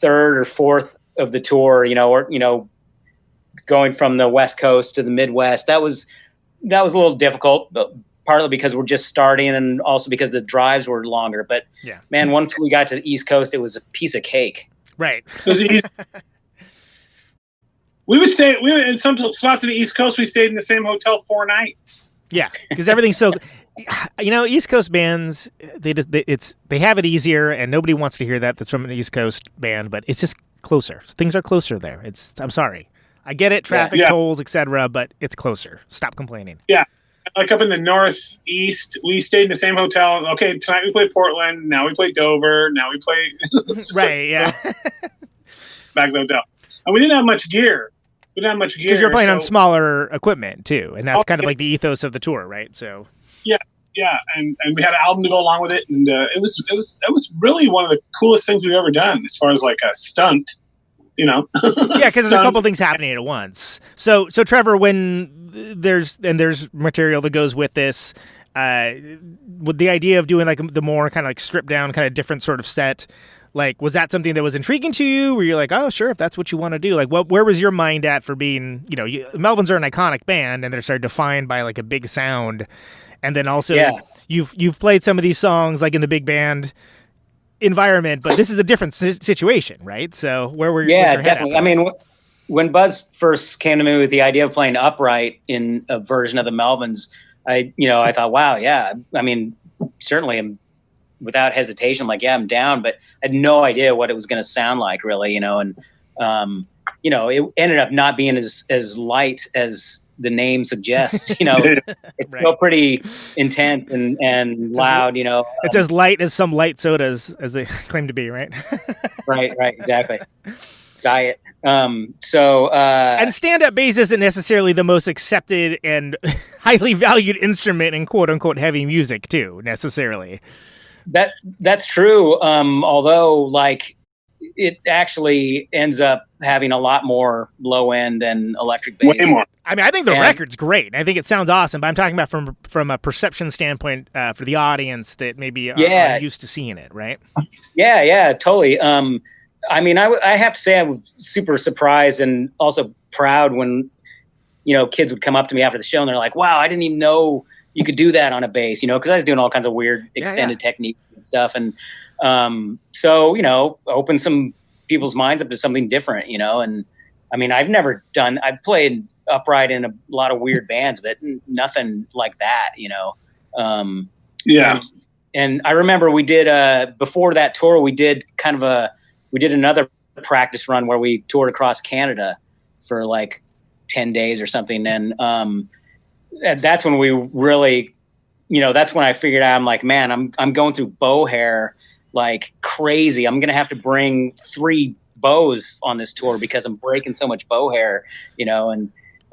third or fourth of the tour, going from the West Coast to the Midwest, that was a little difficult, partly because we're just starting and also because the drives were longer. But man, once we got to the East Coast, it was a piece of cake. Right. We were in some spots in the East Coast. We stayed in the same hotel 4 nights. Yeah, because everything's so. East Coast bands, they have it easier, and nobody wants to hear that. That's from an East Coast band, but it's just closer. Things are closer there. I'm sorry, I get it, traffic tolls, etc., but it's closer. Stop complaining. Yeah, like up in the Northeast, we stayed in the same hotel. Okay, tonight we play Portland. Now we play Dover. Now we play right. Back to the hotel, and we didn't have much gear. Because you're playing on smaller equipment too, and that's kind of like the ethos of the tour, right? So yeah, and we had an album to go along with it, and it was really one of the coolest things we've ever done as far as like a stunt, Yeah, because there's a couple things happening at once. So Trevor, when there's material that goes with this, with the idea of doing like the more kind of like stripped down, kind of different sort of set. Like, was that something that was intriguing to you? Were you like, oh, sure, if that's what you want to do? Like, where was your mind at for being, Melvins are an iconic band, and they're sort of defined by like a big sound. And then also, you've played some of these songs like in the big band environment, but this is a different situation, right? So where were your head definitely. At? I mean, when Buzz first came to me with the idea of playing upright in a version of the Melvins, I thought, wow, yeah. I mean, certainly I'm without hesitation, like, yeah, I'm down, but I had no idea what it was going to sound like, really, and it ended up not being as light as the name suggests. It's still pretty intense and loud. It's as light as some light sodas, as they claim to be, right? right, exactly. Diet. And stand-up bass isn't necessarily the most accepted and highly valued instrument in quote unquote heavy music too, necessarily. That's true. Although, like, it actually ends up having a lot more low end than electric bass. Way more. I mean, I think the record's great. I think it sounds awesome, but I'm talking about from a perception standpoint for the audience that maybe are used to seeing it, right? Yeah, totally. I mean, I have to say I was super surprised and also proud when, kids would come up to me after the show and they're like, wow, I didn't even know you could do that on a bass, because I was doing all kinds of weird extended techniques and stuff. And so, open some people's minds up to something different, and I mean, I've played upright in a lot of weird bands, but nothing like that, Yeah. And I remember we did, before that tour, we did another practice run where we toured across Canada for like 10 days or something. And that's when we really, that's when I figured out, I'm like, man, I'm going through bow hair like crazy. I'm going to have to bring 3 bows on this tour because I'm breaking so much bow hair,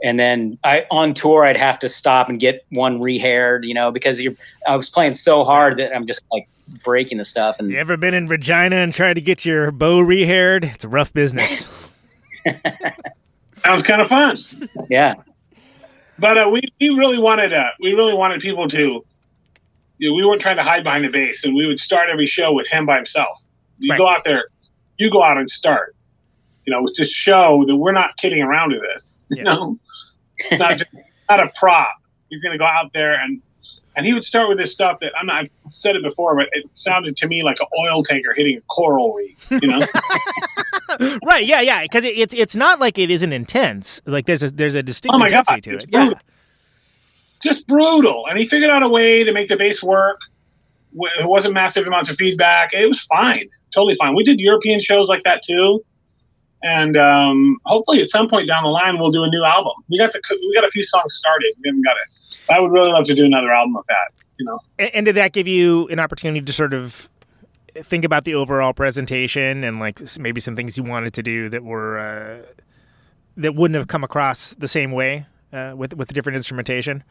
and then on tour, I'd have to stop and get one rehaired, because I was playing so hard that I'm just like breaking the stuff. And you ever been in Regina and tried to get your bow rehaired? It's a rough business. Sounds kind of fun. Yeah. But we really wanted people to, we weren't trying to hide behind the bass, and we would start every show with him by himself. You go out there, you go out and start. To show that we're not kidding around with this. It's not a prop. He's going to go out there and he would start with this stuff that I've said it before, but it sounded to me like an oil tanker hitting a coral reef. Right? Yeah. Because it's not like it isn't intense. Like there's a distinct intensity to it. Brutal. Just brutal. And he figured out a way to make the bass work. It wasn't massive amounts of feedback. It was fine, totally fine. We did European shows like that too. And hopefully at some point down the line, we'll do a new album. We got a few songs started. We haven't got it. But I would really love to do another album of that, And did that give you an opportunity to sort of think about the overall presentation and like maybe some things you wanted to do that were that wouldn't have come across the same way with different instrumentation?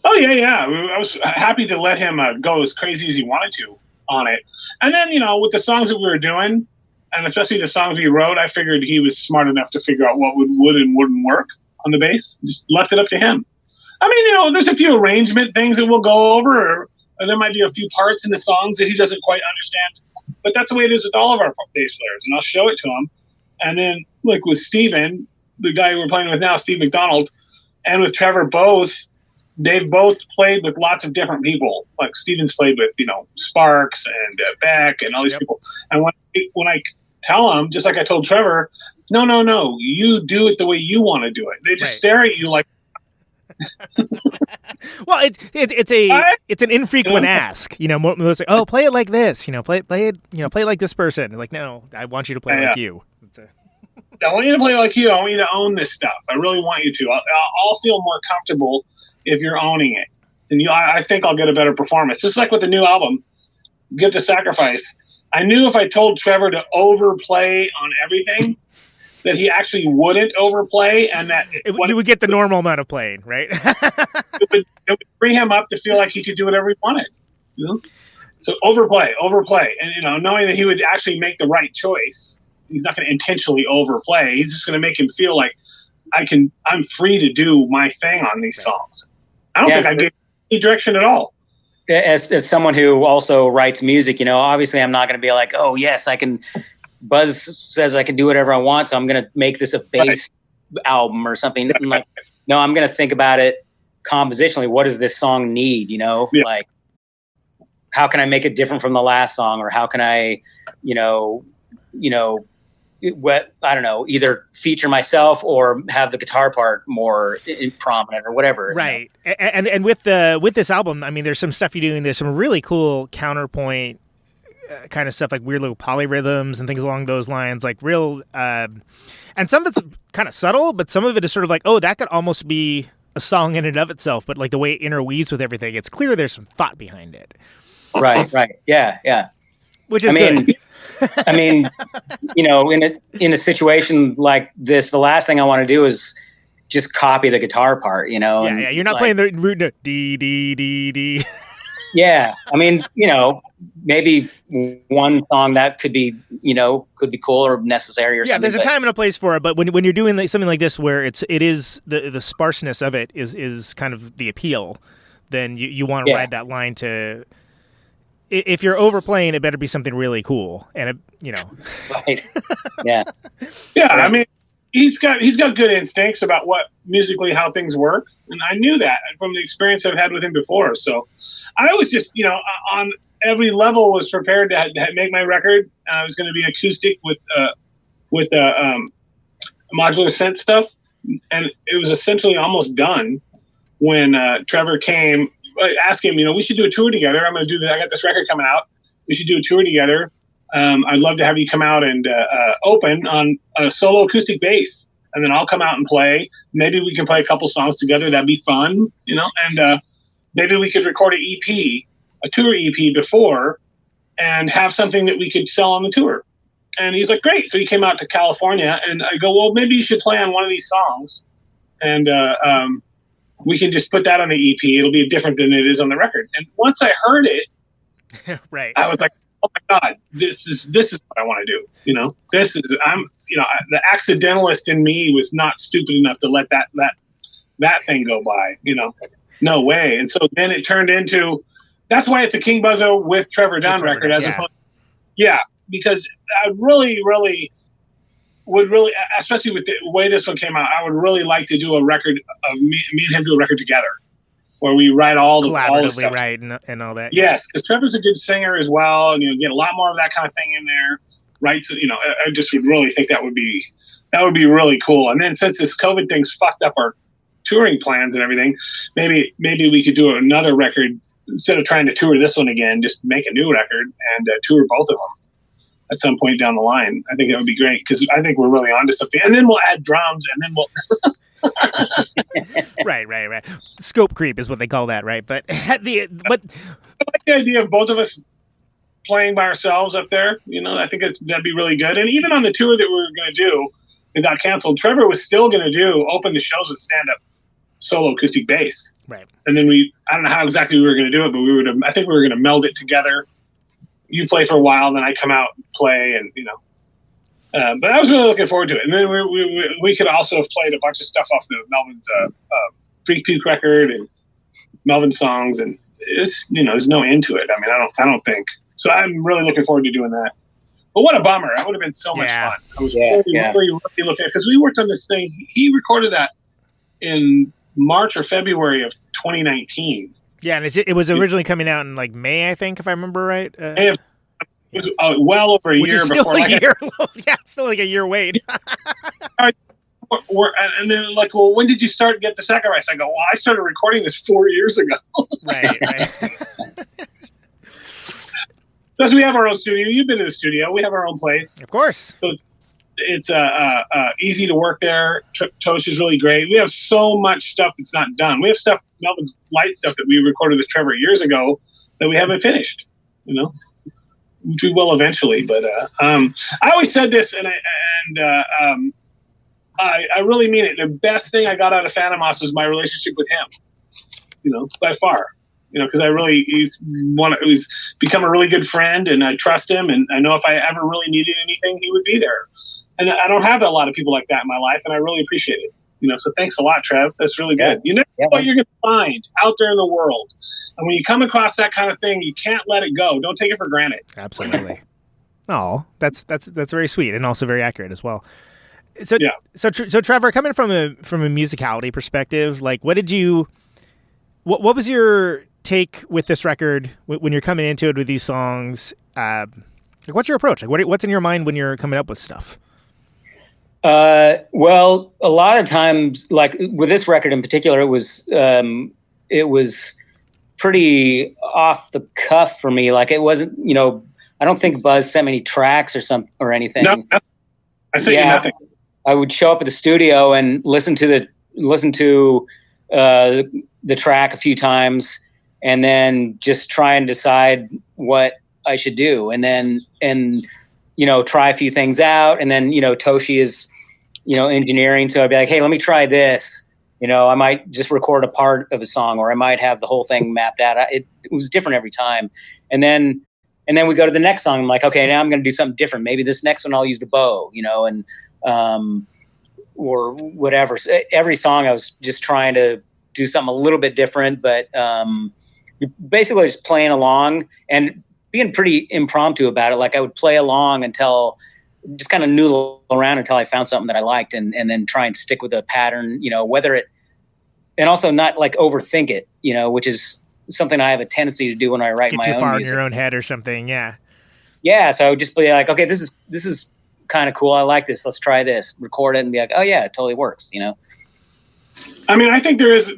Oh, yeah. I was happy to let him go as crazy as he wanted to on it. And then, with the songs that we were doing, and especially the songs we wrote, I figured he was smart enough to figure out what would and wouldn't work on the bass. Just left it up to him. I mean, there's a few arrangement things that we'll go over, or there might be a few parts in the songs that he doesn't quite understand. But that's the way it is with all of our bass players, and I'll show it to him. And then, like with Steven, the guy we're playing with now, Steve McDonald, and with Trevor they've both played with lots of different people. Like Steven's played with, Sparks and Beck and all these people. And when I tell them, just like I told Trevor, no, you do it the way you want to do it. They just stare at you like. Well, it's an infrequent ask. Most like, oh, play it like this. Play it like this person. Like, no, I want you to play like you. I want you to play like you. I want you to own this stuff. I really want you to. I'll feel more comfortable if you're owning it, and I think I'll get a better performance. Just like with the new album, Gift of Sacrifice. I knew if I told Trevor to overplay on everything, that he actually wouldn't overplay, and that you would get the normal amount of playing, right? it would free him up to feel like he could do whatever he wanted. So overplay, and knowing that he would actually make the right choice. He's not going to intentionally overplay. He's just going to make him feel like I'm free to do my thing on these songs. I don't think I gave any direction at all. As someone who also writes music, obviously I'm not going to be like, oh yes, I can. Buzz says I can do whatever I want, so I'm going to make this a bass album or something. I'm like, no, I'm going to think about it compositionally. What does this song need? Like, how can I make it different from the last song, or how can I, I don't know, either feature myself or have the guitar part more prominent or whatever. Right. And with this album, I mean, there's some stuff you're doing. There's some really cool counterpoint kind of stuff, like weird little polyrhythms and things along those lines, like real, and some of it's kind of subtle, but some of it is sort of like, oh, that could almost be a song in and of itself, but like the way it interweaves with everything, it's clear there's some thought behind it. Right. Yeah. Which is good. I mean, in a situation like this, the last thing I want to do is just copy the guitar part, Yeah, and, yeah. You're not like, playing the root note. D, D, D, D. Yeah, I mean, maybe one song that could be cool or necessary or Yeah, something. there's a but- time and a place for it, but when you're doing something like this, where it is the sparseness of it is kind of the appeal, then you want to Yeah. ride that line to. If you're overplaying, it better be something really cool, and Right. Yeah. Yeah, I mean, he's got good instincts about what musically how things work, and I knew that from the experience I've had with him before. So I was just on every level was prepared to make my record. I was going to be acoustic with modular synth stuff, and it was essentially almost done when Trevor came. I asked him, we should do a tour together. I'm going to do that. I got this record coming out. We should do a tour together. I'd love to have you come out and open on a solo acoustic bass, and then I'll come out and play. Maybe we can play a couple songs together. That'd be fun, and maybe we could record a tour EP before, and have something that we could sell on the tour. And he's like, great. So he came out to California, and I go, well, maybe you should play on one of these songs, and we can just put that on the EP. It'll be different than it is on the record. And once I heard it, right, I was like, oh my God, this is what I want to do. The accidentalist in me was not stupid enough to let that thing go by, no way. And so then it turned into, that's why it's a King Buzzo with Trevor Dunn record as opposed. Yeah, because I really would really, especially with the way this one came out, I would really like to do a record of me and him do a record together where we write all the stuff. Write and all that. Yes, because Trevor's a good singer as well, and you get a lot more of that kind of thing in there. Writes, I just would really think that would be really cool. And then since this COVID thing's fucked up our touring plans and everything, maybe we could do another record instead of trying to tour this one again. Just make a new record and tour both of them at some point down the line. I think that would be great because I think we're really onto something. And then we'll add drums, and then we'll. Right. Scope creep is what they call that, right? But I like the idea of both of us playing by ourselves up there. I think that'd be really good. And even on the tour that we were going to do, it got canceled. Trevor was still going to open the shows with stand-up solo acoustic bass. Right. And then I don't know how exactly we were going to do it, but I think we were going to meld it together. You play for a while, then I come out and play, and but I was really looking forward to it. And then we could also have played a bunch of stuff off the Melvin's Freak Puke record and Melvin songs, and it's there's no end to it. I mean, I don't think so. I'm really looking forward to doing that. But what a bummer! That would have been so much fun. I was really looking at, because we worked on this thing. He recorded that in March or February of 2019. Yeah, and it was originally coming out in like May, I think, if I remember right. It was well over a which year is still before. A year. Yeah, it's still like a year wait. And then like, well, when did you start Get to Sacrifice? I go, well, I started recording this 4 years ago. Right. Because we have our own studio. You've been to the studio. We have our own place. Of course. So it's easy to work there. Tosh is really great. We have so much stuff that's not done. We have stuff, Melvin's light stuff that we recorded with Trevor years ago that we haven't finished, which we will eventually. But I always said this, and I really mean it. The best thing I got out of Phantom Moss was my relationship with him, by far. Because he's become a really good friend, and I trust him, and I know if I ever really needed anything, he would be there. And I don't have a lot of people like that in my life, and I really appreciate it. So thanks a lot, Trev. That's really good. You never know what you're going to find out there in the world. And when you come across that kind of thing, you can't let it go. Don't take it for granted. Absolutely. Oh, that's very sweet and also very accurate as well. So Trevor, coming from a musicality perspective, like what was your take with this record when you're coming into it with these songs? Like what's your approach? Like what's in your mind when you're coming up with stuff? Well, a lot of times, like with this record in particular, it was pretty off the cuff for me. Like it wasn't, I don't think Buzz sent me any tracks or anything. No, I sent you nothing. I would show up at the studio and listen to the track a few times, and then just try and decide what I should do, and try a few things out, and then Toshi is engineering, so I'd be like, hey, let me try this, I might just record a part of a song, or I might have the whole thing mapped out. It was different every time. And then we go to the next song. I'm like, okay, now I'm going to do something different. Maybe this next one I'll use the bow, or whatever. So every song I was just trying to do something a little bit different, but basically just playing along and being pretty impromptu about it. Like I would play along until just kind of noodle around until I found something that I liked, and then try and stick with a pattern, and also not like overthink it, which is something I have a tendency to do when I write Get my too own far music. in your own head or something. Yeah. Yeah. So I would just be like, okay, this is kind of cool. I like this. Let's try this, record it, and be like, oh yeah, it totally works. I mean, I think there is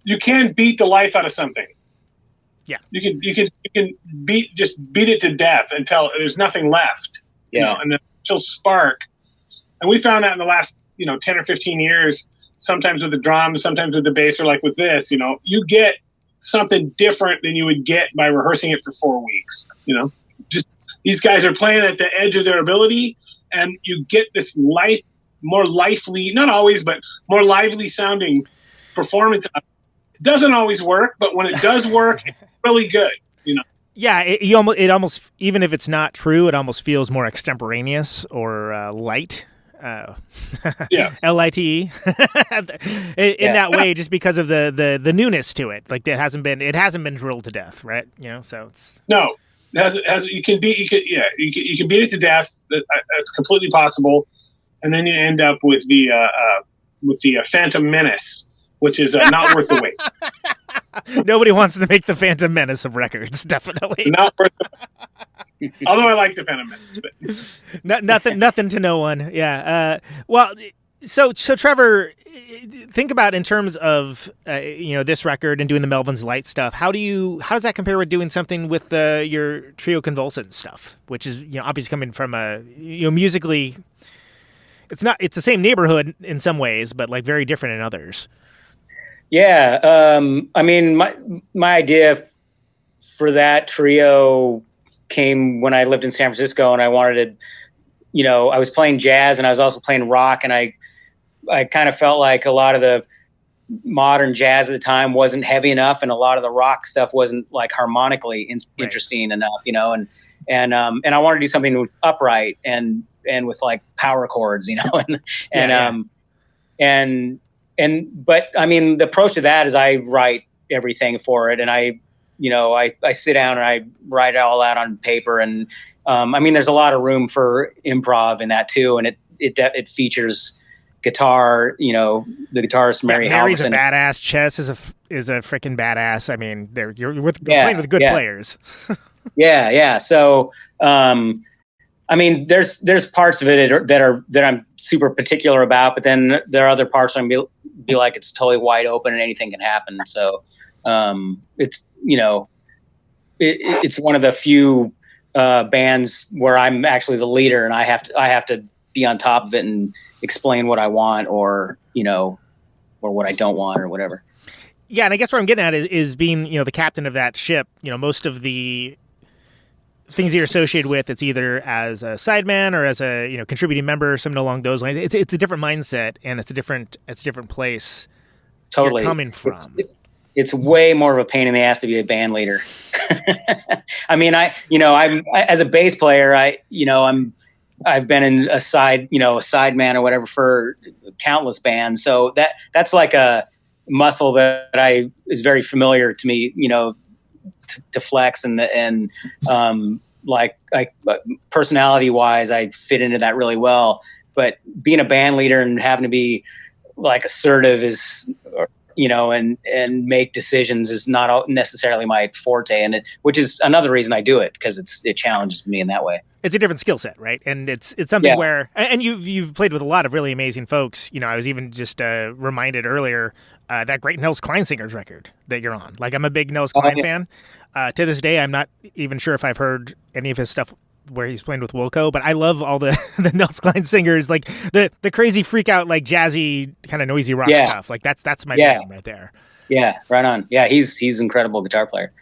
you can beat the life out of something. Yeah. You can beat it to death until there's nothing left. Yeah. And then she'll spark. And we found that in the last, 10 or 15 years, sometimes with the drums, sometimes with the bass, or like with this, you get something different than you would get by rehearsing it for 4 weeks. Just these guys are playing at the edge of their ability, and you get this more lively, not always, but more lively sounding performance. It doesn't always work, but when it does work, it's really good. Yeah, it almost, even if it's not true, it almost feels more extemporaneous or light. Yeah, LITE in that way, just because of the newness to it. Like it hasn't been drilled to death, right? So it's no, it has you can beat it to death. That's completely possible, and then you end up with the Phantom Menace, which is not worth the wait. Nobody wants to make the Phantom Menace of records, definitely. Not worth it. Although I like the Phantom Menace, but nothing to no one. Yeah. Well, so Trevor, think about in terms of this record and doing the Melvin's Light stuff. How does that compare with doing something with your Trio Convulsant stuff, which is obviously coming from a musically, it's the same neighborhood in some ways, but like very different in others. Yeah. I mean, my idea for that trio came when I lived in San Francisco, and I wanted to, I was playing jazz and I was also playing rock, and I kind of felt like a lot of the modern jazz at the time wasn't heavy enough, and a lot of the rock stuff wasn't like harmonically interesting enough, and I wanted to do something with upright and with like power chords, but I mean, the approach to that is I write everything for it, and I sit down and I write it all out on paper, and I mean, there's a lot of room for improv in that too, and it features guitar. The guitarist Mary Mary's Halverson. a badass. Chess is a freaking badass. I mean, you're playing with good players. Yeah. So, I mean, there's parts of it that I'm super particular about, but then there are other parts I'm be like it's totally wide open and anything can happen. So, it's it's one of the few bands where I'm actually the leader, and I have to be on top of it and explain what I want, or or what I don't want, or whatever. Yeah, and I guess what I'm getting at is being the captain of that ship. Most of the things you're associated with, it's either as a sideman or as a contributing member, something along those lines. It's a different mindset, and it's a different place. Totally you're coming from. It's way more of a pain in the ass to be a band leader. I mean, I'm as a bass player, I've been in a sideman or whatever for countless bands. So that's like a muscle that is very familiar to me, to flex, and personality wise, I fit into that really well. But being a band leader and having to be like assertive is, and make decisions is not necessarily my forte, which is another reason I do it, because it challenges me in that way. It's a different skill set, right? And it's something where, and you've played with a lot of really amazing folks. I was even just reminded earlier that great Nels Kleinsinger's record that you're on. Like, I'm a big Nels Klein fan. To this day, I'm not even sure if I've heard any of his stuff where he's playing with Wilco, but I love all the Nels Klein singers, like the crazy freak out, like jazzy kind of noisy rock stuff. Like that's my jam right there. Yeah, right on. Yeah, he's an incredible guitar player.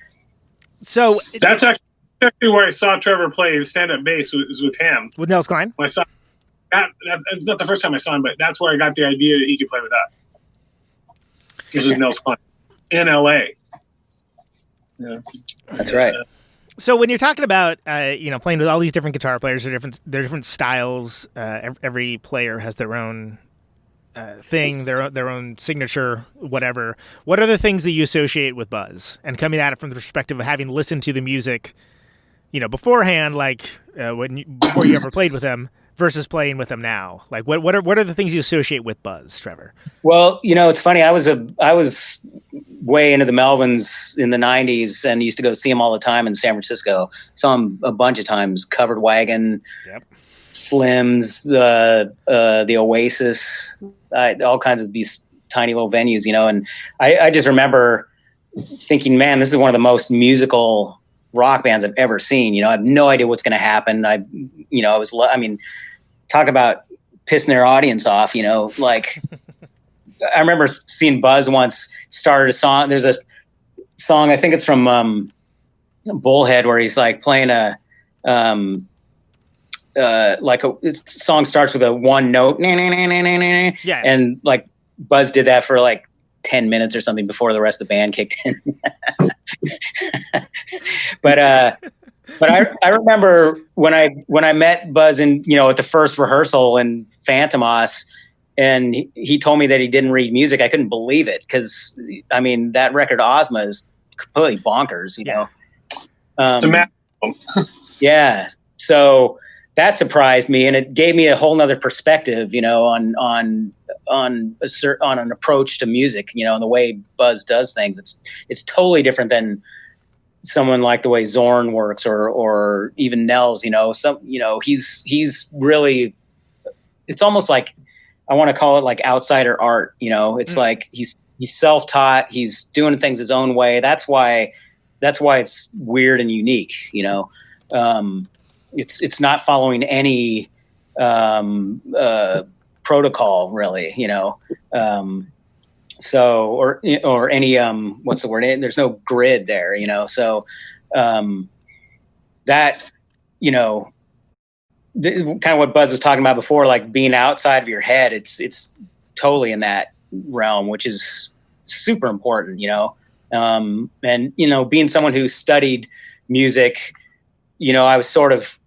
So that's actually where I saw Trevor play stand-up bass was with him. With Nels Klein? I saw, that's not the first time I saw him, but that's where I got the idea that he could play with us. This was Nels Cline in LA. Yeah, That's right. So when you're talking about playing with all these different guitar players, they're different styles. Every player has their own thing, their own signature, whatever. What are the things that you associate with Buzz? And coming at it from the perspective of having listened to the music, beforehand, like before you ever played with him, versus playing with him now. Like what are the things you associate with Buzz, Trevor? Well, it's funny. I was way into the Melvins in the 90s and used to go see him all the time in San Francisco. Saw him a bunch of times. Covered Wagon, Yep. Slims, the Oasis, all kinds of these tiny little venues, and I just remember thinking, man, this is one of the most musical rock bands I've ever seen. I have no idea what's going to happen. Talk about pissing their audience off, like I remember seeing Buzz once started a song. There's a song, I think it's from Bullhead, where he's like playing a song starts with a one note, Yeah. and like Buzz did that for like 10 minutes or something before the rest of the band kicked in. But I remember when I met Buzz at the first rehearsal in Phantomos, and he told me that he didn't read music. I couldn't believe it, because that record Ozma is completely bonkers, Yeah. So that surprised me, and it gave me a whole nother perspective, on an approach to music, and the way Buzz does things. It's totally different than someone like the way Zorn works, or even Nels. He's really. It's almost like, I want to call it like outsider art. It's like he's self-taught. He's doing things his own way. That's why it's weird and unique. It's not following any protocol, really. Or any what's the word? There's no grid there. So that kind of what Buzz was talking about before, like being outside of your head. It's totally in that realm, which is super important. And being someone who studied music, I was sort of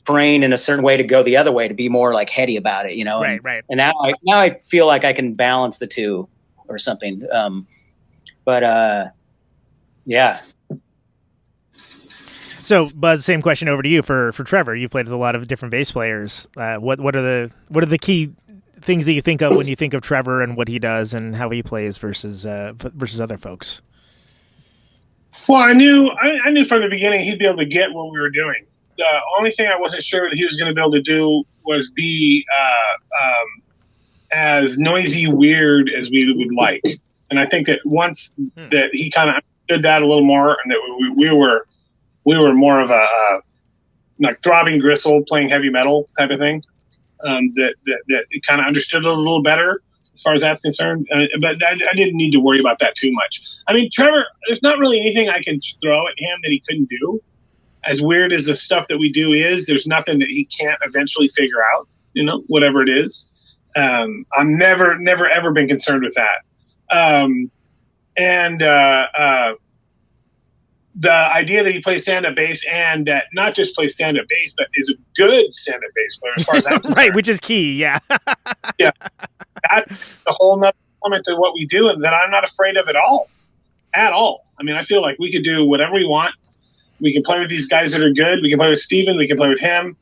trained in a certain way to go the other way, to be more like heady about it, Right. And now I feel like I can balance the two or something. Yeah. So Buzz, same question over to you for Trevor. You've played with a lot of different bass players. What are the key things that you think of when you think of Trevor and what he does and how he plays versus other folks? Well, I knew from the beginning he'd be able to get what we were doing. The only thing I wasn't sure that he was going to be able to do was be as noisy, weird as we would like. And I think that once that he kind of understood that a little more, and that we were more of a like Throbbing Gristle playing heavy metal type of thing, that he kind of understood it a little better as far as that's concerned. But I didn't need to worry about that too much. Trevor, there's not really anything I can throw at him that he couldn't do. As weird as the stuff that we do is, there's nothing that he can't eventually figure out, whatever it is. I'm never ever been concerned with that. The idea that he plays stand-up bass, and that not just plays stand-up bass, but is a good stand-up bass player as far as I'm concerned. Right, which is key, yeah. Yeah. That's a whole nother element to what we do, and that I'm not afraid of at all. At all. I feel like we could do whatever we want. We can play with these guys that are good. We can play with Steven. We can play with him.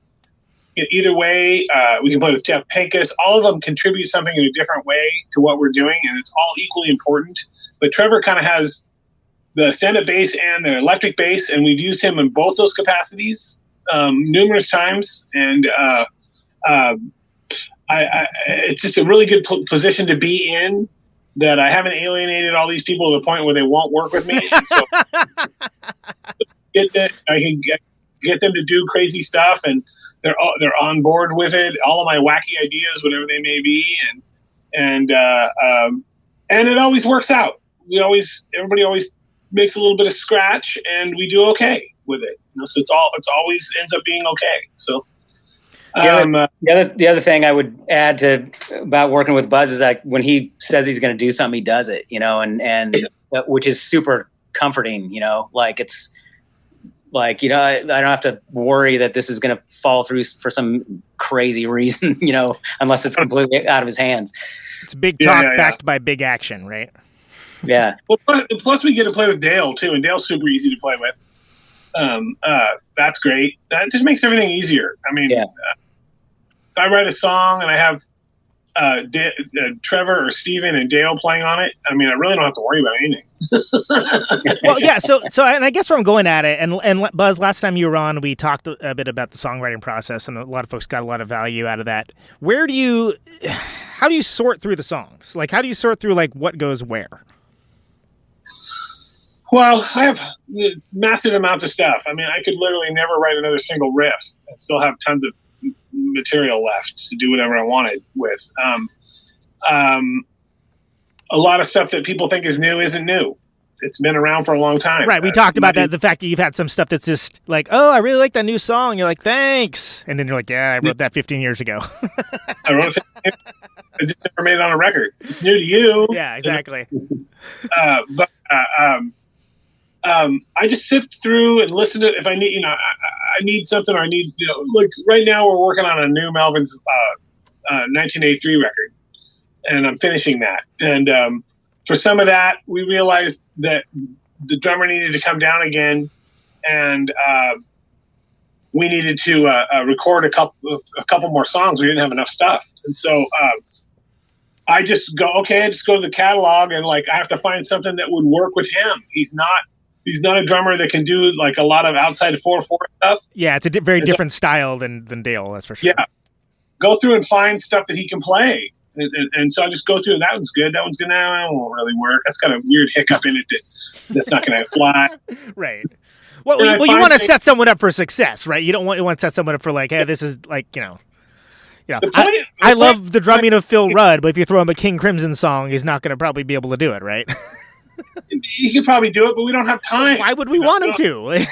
Either way, we can play with Jeff Pincus. All of them contribute something in a different way to what we're doing, and it's all equally important. But Trevor kind of has the stand-up bass and the electric bass, and we've used him in both those capacities numerous times. And it's just a really good position to be in, that I haven't alienated all these people to the point where they won't work with me. And so I can get them to do crazy stuff, and they're on board with it. All of my wacky ideas, whatever they may be, and it always works out. Everybody always makes a little bit of scratch, and we do okay with it. So it's always ends up being okay. So The other thing I would add about working with Buzz is like when he says he's going to do something, he does it, and which is super comforting, like it's like, I don't have to worry that this is going to fall through for some crazy reason, unless it's completely out of his hands. It's big talk backed by big action, right? Yeah. Well, plus we get to play with Dale too, and Dale's super easy to play with. That's great. That just makes everything easier. I mean, if I write a song and I have Trevor or Steven and Dale playing on it, I mean, I really don't have to worry about anything. Well, yeah. So, and I guess where I'm going at it, and Buzz, last time you were on, we talked a bit about the songwriting process, and a lot of folks got a lot of value out of that. How do you sort through the songs? Like, how do you sort through like what goes where? Well, I have massive amounts of stuff. I mean, I could literally never write another single riff and still have tons of material left to do whatever I wanted with. A lot of stuff that people think is new isn't new. It's been around for a long time. Right. We talked about that. The fact that you've had some stuff that's just like, oh, I really like that new song. You're like, thanks. And then you're like, yeah, I wrote that 15 years ago. I wrote it. I just never made it on a record. It's new to you. Yeah, exactly. I just sift through and listen to it. If I need, I need something, or I need, like right now we're working on a new Melvin's 1983 record, and I'm finishing that. And for some of that, we realized that the drummer needed to come down again, and we needed to record a couple more songs. We didn't have enough stuff, and so I just go to the catalog, and like I have to find something that would work with him. He's not a drummer that can do like a lot of outside 4/4 stuff. Yeah, it's a very different style than Dale, that's for sure. Yeah, go through and find stuff that he can play, and so I just go through. And that one's good. That one's good. Now that won't really work. That's got a weird hiccup in it that's not going to fly. Right. Well, you want to set someone up for success, right? You don't want to set someone up for like, hey, this is like, I love the drumming of Phil Rudd, but if you throw him a King Crimson song, he's not going to probably be able to do it, right? He could probably do it, but we don't have time. Why would we want him to? We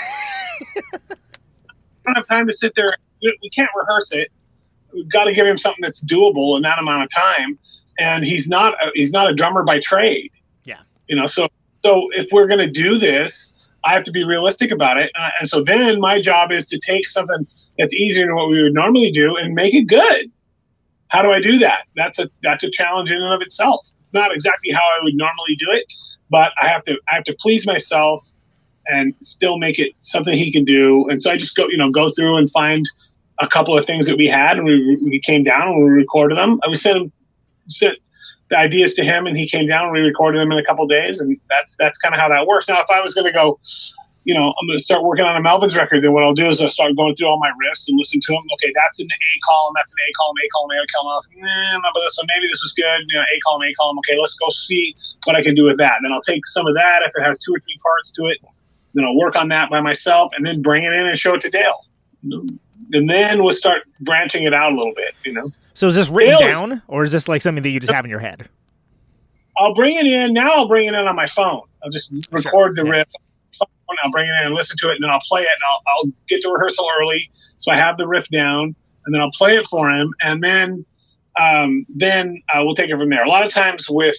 don't have time to sit there. We can't rehearse it. We've got to give him something that's doable in that amount of time. And he's not a drummer by trade. Yeah. So if we're going to do this, I have to be realistic about it. And so then my job is to take something that's easier than what we would normally do and make it good. How do I do that? That's a challenge in and of itself. It's not exactly how I would normally do it, but I have to please myself and still make it something he can do. And so I just go through and find a couple of things that we had, and we came down and we recorded them. I sent the ideas to him, and he came down and we recorded them in a couple of days, and that's kind of how that works. Now, if I was going to go, I'm going to start working on a Melvin's record, then what I'll do is I'll start going through all my riffs and listen to them. Okay, that's in the A column, that's an A column, A column, A column. Not about this one. Maybe this was good. A column, A column. Okay, let's go see what I can do with that. And then I'll take some of that if it has 2 or 3 parts to it. Then I'll work on that by myself, and then bring it in and show it to Dale. And then we'll start branching it out a little bit. So is this written down, or is this like something that you just have in your head? I'll bring it in. Now I'll bring it in on my phone. I'll just record the riff. I'll bring it in and listen to it, and then I'll play it, and I'll get to rehearsal early, so I have the riff down, and then I'll play it for him, and then we'll take it from there. A lot of times with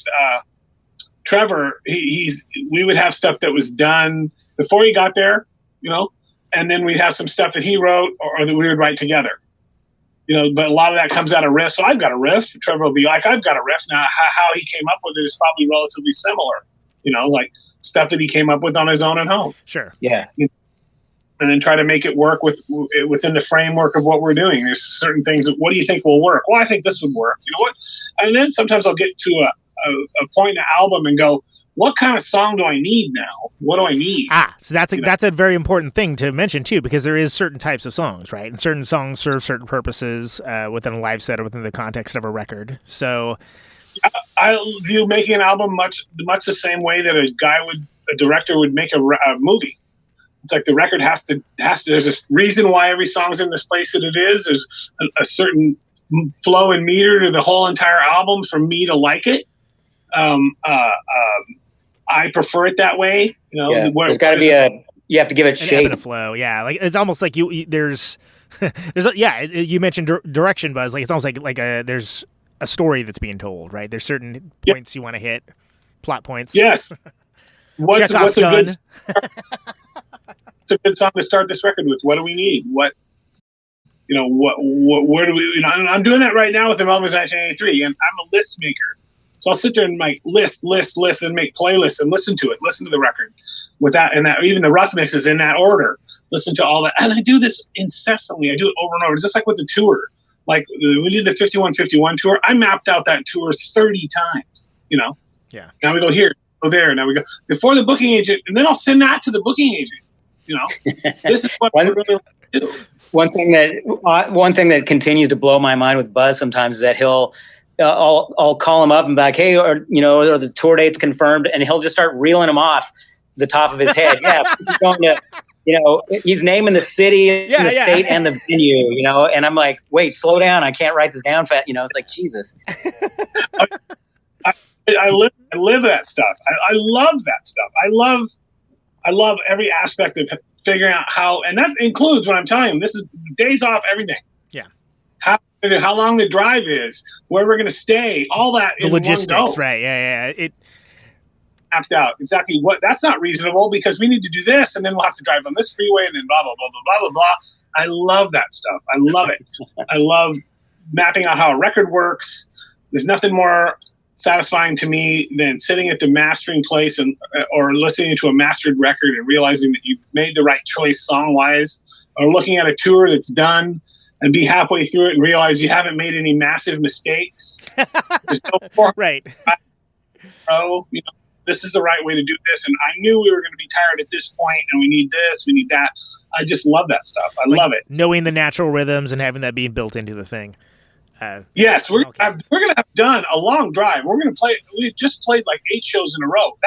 Trevor, we would have stuff that was done before he got there, and then we'd have some stuff that he wrote or that we would write together. But a lot of that comes out of riff. So I've got a riff. Trevor will be like, I've got a riff. Now, how he came up with it is probably relatively similar. Like stuff that he came up with on his own at home. Sure. Yeah. And then try to make it work within the framework of what we're doing. There's certain things that, what do you think will work? Well, I think this would work. You know what? And then sometimes I'll get to a point in the album and go, what kind of song do I need now? What do I need? So that's a very important thing to mention too, because there is certain types of songs, right? And certain songs serve certain purposes within a live set or within the context of a record. So I view making an album much the same way that a director would make a movie. It's like the record has to. There's a reason why every song's in this place that it is. There's a certain flow and meter to the whole entire album for me to like it. I prefer it that way. There's got to be you have to give it an shape. ebb and a flow. Yeah, like it's almost like there's You mentioned direction, Buzz. Like it's almost like there's a story that's being told, right? There's certain Yep. points you want to hit, plot points. Yes. What's Chekhov's a gun. good it's a good song to start this record with? What do we need? What where do we? And I'm doing that right now with the Melvins 1983, and I'm a list maker. So I'll sit there and make list, and make playlists and listen to it, listen to the record with that, and that even the rough mixes in that order. Listen to all that, and I do this incessantly. I do it over and over. It's just like with the tour. Like we did the 51-51 tour. I mapped out that tour 30 times. Yeah. Now we go here, go there. Now we go before the booking agent, and then I'll send that to the booking agent. This is what I really like to do. One thing that continues to blow my mind with Buzz sometimes is that I'll call him up and be like, hey, are the tour dates confirmed? And he'll just start reeling them off the top of his head. Yeah, he's going to, he's naming the city, the state, and the venue. And I'm like, wait, slow down. I can't write this down fast. It's like Jesus. I live that stuff. I love that stuff. I love every aspect of figuring out how, and that includes when I'm telling him this is days off, everything. Yeah. How long the drive is, where we're going to stay, all that. The in logistics, one go. right? Yeah. It Mapped out exactly what. That's not reasonable because we need to do this, and then we'll have to drive on this freeway, and then blah blah blah blah blah blah blah. I love that stuff. I love it. I love mapping out how a record works. There's nothing more satisfying to me than sitting at the mastering place or listening to a mastered record and realizing that you made the right choice song wise, or looking at a tour that's done and be halfway through it and realize you haven't made any massive mistakes. There's no right. This is the right way to do this. And I knew we were going to be tired at this point, and we need this, we need that. I just love that stuff. I love it. Knowing the natural rhythms and having that being built into the thing. Yes, we're gonna have done a long drive. We're gonna play. We just played like 8 shows in a row.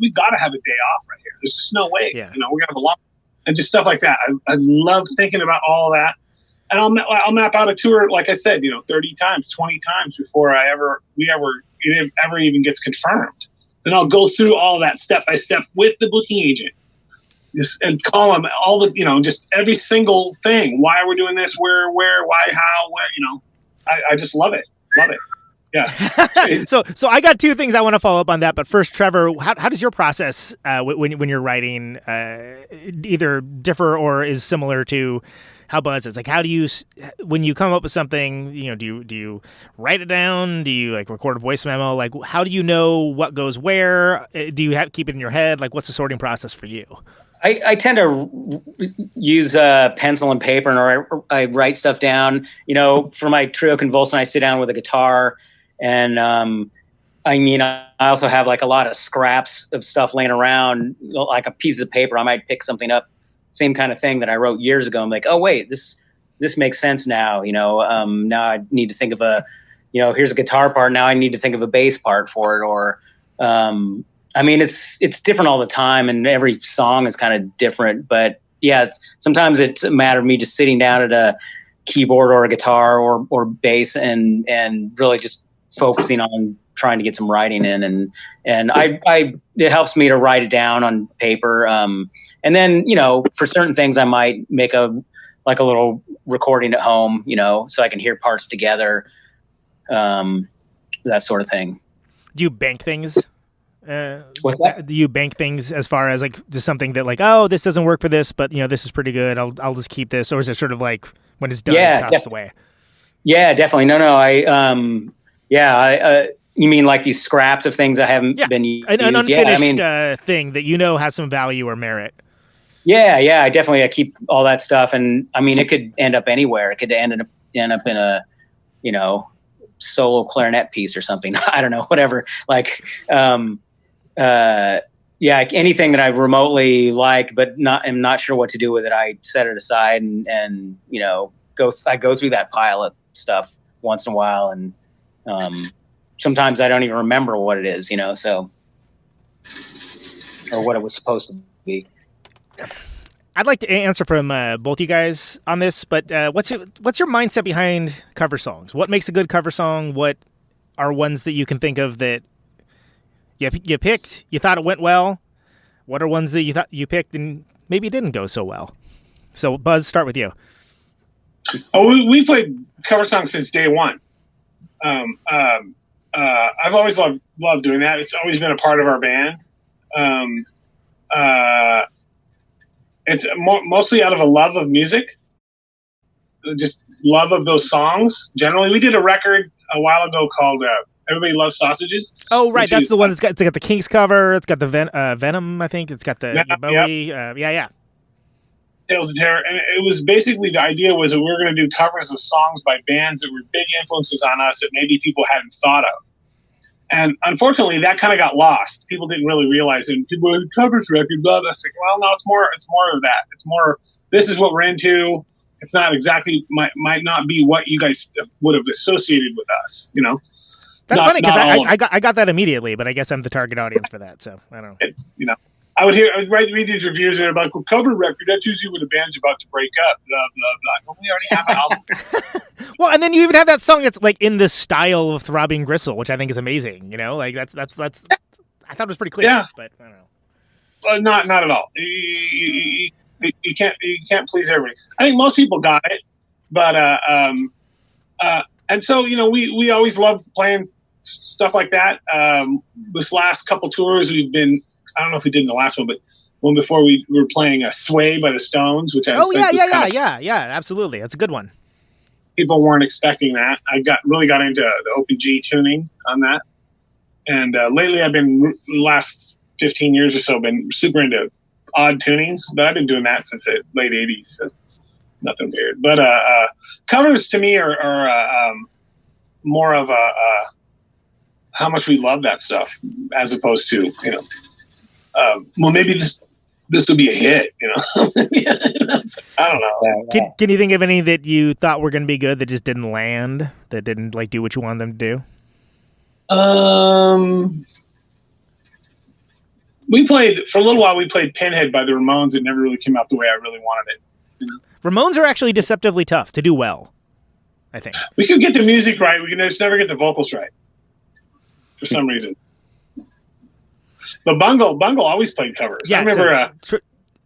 We got to have a day off right here. There's just no way. Yeah. We're gonna have a long and just stuff like that. I love thinking about all that, and I'll map out a tour like I said, 30 times, 20 times before it ever even gets confirmed. And I'll go through all that step by step with the booking agent. And call them all the, just every single thing. Why are we doing this? Where, why, how, where, I just love it. Love it. Yeah. So I got 2 things I want to follow up on that. But first, Trevor, how does your process when you're writing either differ or is similar to how Buzz is? Like, how do you, when you come up with something, do you write it down? Do you record a voice memo? Like, how do you know what goes where? Do you keep it in your head? Like, what's the sorting process for you? I tend to use pencil and paper, or I write stuff down. For my Trio Convulsion, I sit down with a guitar, and I also have like a lot of scraps of stuff laying around, like a piece of paper. I might pick something up, same kind of thing that I wrote years ago. I'm like, oh wait, this makes sense now. Now I need to think of here's a guitar part. Now I need to think of a bass part for it, or it's different all the time, and every song is kind of different. But yeah, sometimes it's a matter of me just sitting down at a keyboard or a guitar or bass and really just focusing on trying to get some writing in. And it helps me to write it down on paper. And then, for certain things, I might make a little recording at home, so I can hear parts together, that sort of thing. Do you bank things? What's that? Do you bank things as far as just something that oh, this doesn't work for this, but this is pretty good. I'll just keep this, or is it sort of like when it's done, it tosses away? Yeah, definitely. No. You mean like these scraps of things I haven't been used? An unfinished thing that has some value or merit. Yeah. I keep all that stuff, and it could end up anywhere. It could end up in a, solo clarinet piece or something. I don't know, whatever. Anything that I remotely like, but am not sure what to do with it, I set it aside and I go through that pile of stuff once in a while, and sometimes I don't even remember what it is, or what it was supposed to be. I'd like to answer from both you guys on this, but what's your mindset behind cover songs? What makes a good cover song? What are ones that you can think of that you picked, you thought it went well? What are ones that you thought you picked and maybe it didn't go so well? So, Buzz, start with you. Oh, we played cover songs since day one. I've always loved doing that. It's always been a part of our band. It's mostly out of a love of music, just love of those songs. Generally, we did a record a while ago called "Everybody Loves Sausages." Oh, right, that's the one it's got the Kinks cover. It's got the Venom, I think. It's got the Bowie. Yeah. Tales of Terror, and it was basically the idea was that we were going to do covers of songs by bands that were big influences on us that maybe people hadn't thought of. And unfortunately, that kind of got lost. People didn't really realize it. People were covers record, blah, blah. I was like, well, no, it's more of that. It's more, this is what we're into. It's not exactly, might not be what you guys would have associated with us, you know? That's funny because I got that immediately, but I guess I'm the target audience for that, so I don't know. You know, I would read these reviews and they're like, well, cover record, that's usually when a band's about to break up, blah, blah, blah. Well, we already have an album. Well, and then you even have that song that's like in the style of Throbbing Gristle, which I think is amazing, you know? Like that's I thought it was pretty clear, yeah. But I don't know. Not at all. You can't please everybody. I think most people got it, but and so, you know, we always loved playing stuff like that. This last couple tours we've been, I don't know if we did in the last one, but one before we were playing Sway by the Stones, which yeah, absolutely. That's a good one. People weren't expecting that. I really got into the Open G tuning on that. And lately I've been, the last 15 years or so, been super into odd tunings, but I've been doing that since the late 80s. So nothing weird. But covers to me are more of how much we love that stuff as opposed to, you know, well, maybe this would be a hit, you know. I don't know. Can you think of any that you thought were going to be good that just didn't land, that didn't like do what you wanted them to do? We played for a little while. We played Pinhead by the Ramones. It never really came out the way I really wanted it. You know? Ramones are actually deceptively tough to do well, I think. We could get the music right. We can just never get the vocals right for some reason. But Bungle always played covers. Yeah, I remember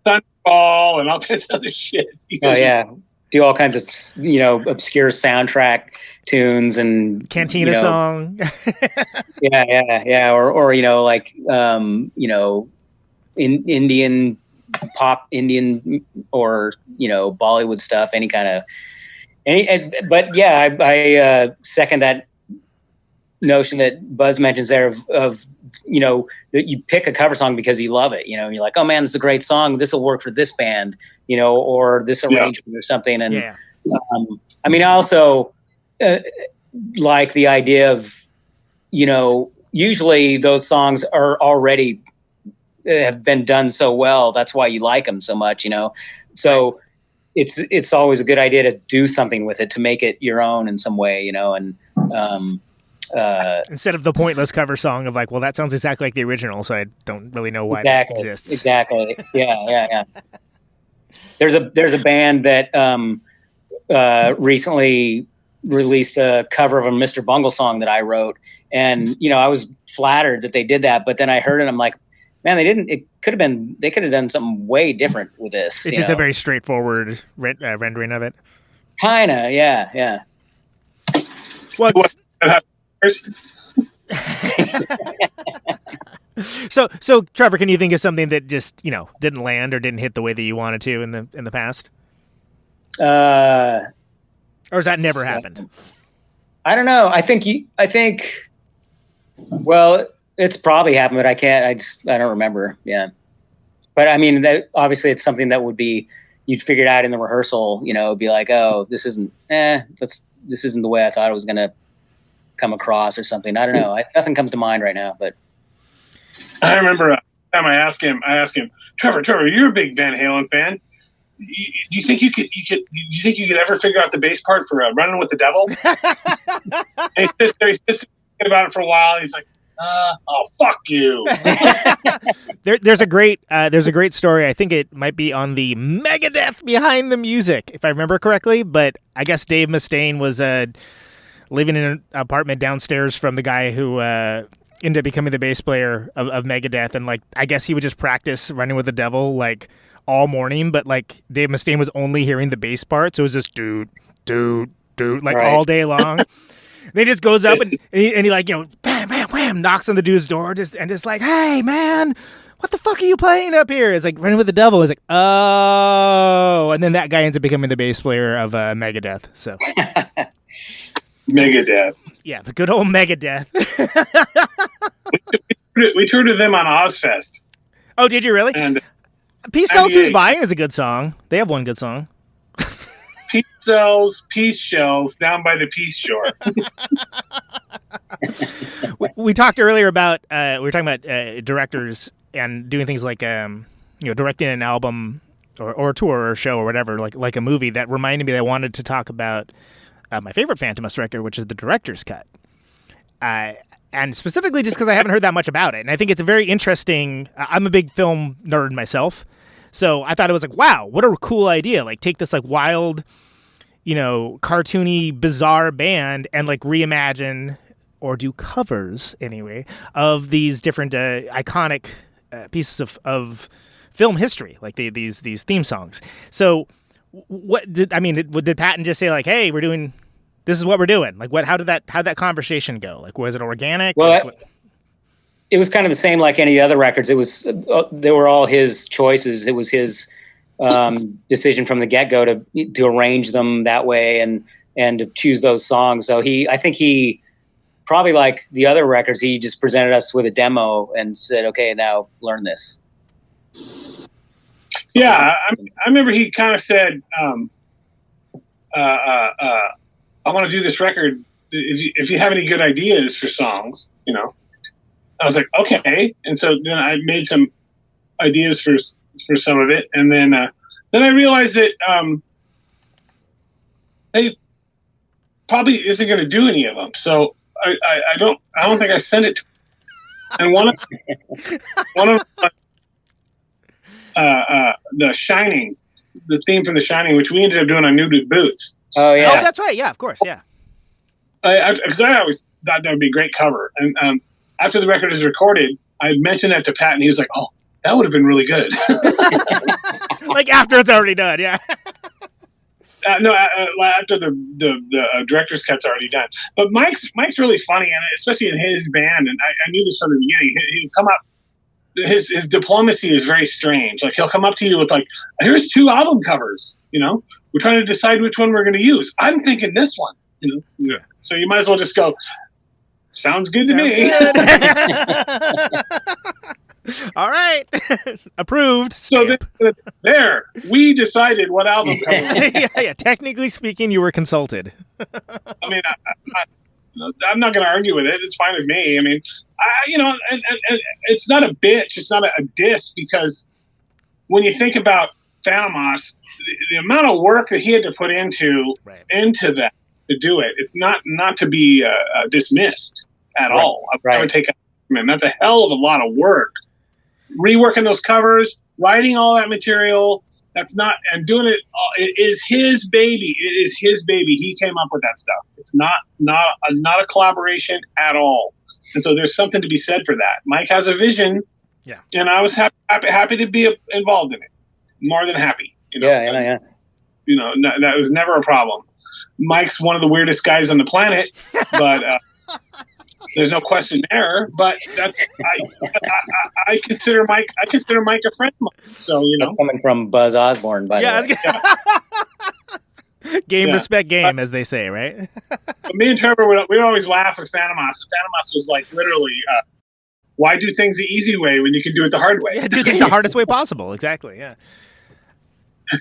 Thunderball and all kinds of other shit. Oh yeah, do all kinds of, you know, obscure soundtrack tunes and Cantina song. yeah, or you know, like you know, Indian pop, Indian, or you know, Bollywood stuff, any kind of but yeah, I second that notion that Buzz mentions there of you know, that you pick a cover song because you love it. You know, you're like, oh man, this is a great song. This will work for this band, you know, or this arrangement or something. And I mean, I also like the idea of, you know, usually those songs are already have been done so well. That's why you like them so much, you know. So it's always a good idea to do something with it, to make it your own in some way, you know, and instead of the pointless cover song of like, well, that sounds exactly like the original, so I don't really know why that exists. Exactly. Yeah. There's a band that recently released a cover of a Mr. Bungle song that I wrote, and you know, I was flattered that they did that, but then I heard it, I'm like, man, they didn't. They could have done something way different with this. It's just a very straightforward rendering of it. Kinda, yeah. Well, so Trevor, can you think of something that just, you know, didn't land or didn't hit the way that you wanted to in the past? Or has that never happened? I don't know. I think well, it's probably happened, but I don't remember. Yeah. But I mean, that obviously it's something that would be, you'd figure it out in the rehearsal, you know, be like, oh, this isn't the way I thought it was going to come across or something. I don't know. Nothing comes to mind right now, but I remember time I asked him, Trevor, you're a big Van Halen fan. Do you think you could ever figure out the bass part for Running with the Devil? And he's just thinking about it for a while. He's like, oh, fuck you. There's a great story. I think it might be on the Megadeth Behind the Music, if I remember correctly. But I guess Dave Mustaine was living in an apartment downstairs from the guy who ended up becoming the bass player of Megadeth, and like I guess he would just practice Running with the Devil like all morning, but like Dave Mustaine was only hearing the bass part, so it was just dude, like Right. all day long. Then he just goes up and he like, bam, bam, wham, knocks on the dude's door and just like, hey man, what the fuck are you playing up here? It's like Running with the Devil. It's like, oh, and then that guy ends up becoming the bass player of Megadeth. So Megadeth. yeah, the good old Megadeth. We toured with them on Ozfest, Oh, did you really? and Peace Sells Who's 98. Buying is a good song. They have one good song. Peace sells peace shells down by the Peace Shore. We talked earlier about we were talking about directors and doing things like directing an album or a tour or a show or whatever, like a movie. That reminded me that I wanted to talk about my favorite Phantomus record, which is the director's cut. And specifically just because I haven't heard that much about it. And I think it's a very interesting. I'm a big film nerd myself, so I thought it was like, wow, what a cool idea! Like take this like wild, cartoony, bizarre band and like reimagine or do covers anyway of these different iconic pieces of film history, like these theme songs. So, did Patton just say like, "Hey, we're doing this is what we're doing"? Like, how'd that conversation go? Like, was it organic? Well, Like, it was kind of the same like any other records. It was they were all his choices. It was his decision from the get-go to arrange them that way and to choose those songs. So I think he probably like the other records, he just presented us with a demo and said, "Okay, now learn this." Yeah, I remember he kind of said, "I want to do this record. If you have any good ideas for songs, I was like, okay. And so then I made some ideas for some of it, and then I realized that they probably isn't going to do any of them. So I don't think I sent it to. And one of The Shining, the theme from The Shining, which we ended up doing on Nude Boots. Oh yeah, oh, that's right. Yeah, of course. Yeah. Because I always thought that would be a great cover. And after the record was recorded, I mentioned that to Pat, and he was like, "Oh, that would have been really good." Like after it's already done. Yeah. No, after the director's cut's already done. But Mike's really funny, and especially in his band. And I knew this from the beginning. He'll come up. His diplomacy is very strange. Like he'll come up to you with like, "Here's 2 album covers. We're trying to decide which one we're going to use. I'm thinking this one." Yeah. So you might as well just go. Sounds good to me. All right. Approved. So there, we decided what album cover. yeah. Technically speaking, you were consulted. I mean, I'm not going to argue with it. It's fine with me. I mean, and it's not a bitch. It's not a diss, because when you think about Phantomas, the amount of work that he had to put into that to do it, it's not to be dismissed at all. I would take it. Man, that's a hell of a lot of work. Reworking those covers, writing all that material. That's not, and doing it. It is his baby. It is his baby. He came up with that stuff. It's not a collaboration at all. And so there's something to be said for that. Mike has a vision. Yeah. And I was happy to be involved in it. More than happy. Yeah. That was never a problem. Mike's one of the weirdest guys on the planet, but there's no question there. But that's I consider Mike. I consider Mike a friend of mine. So That's coming from Buzz Osborne, by the way. Game, respect, game, as they say, right? But me and Trevor we would always laugh with Phantomas. Phantomas was like literally, why do things the easy way when you can do it the hard way? Yeah, do things the hardest way possible. Exactly. Yeah.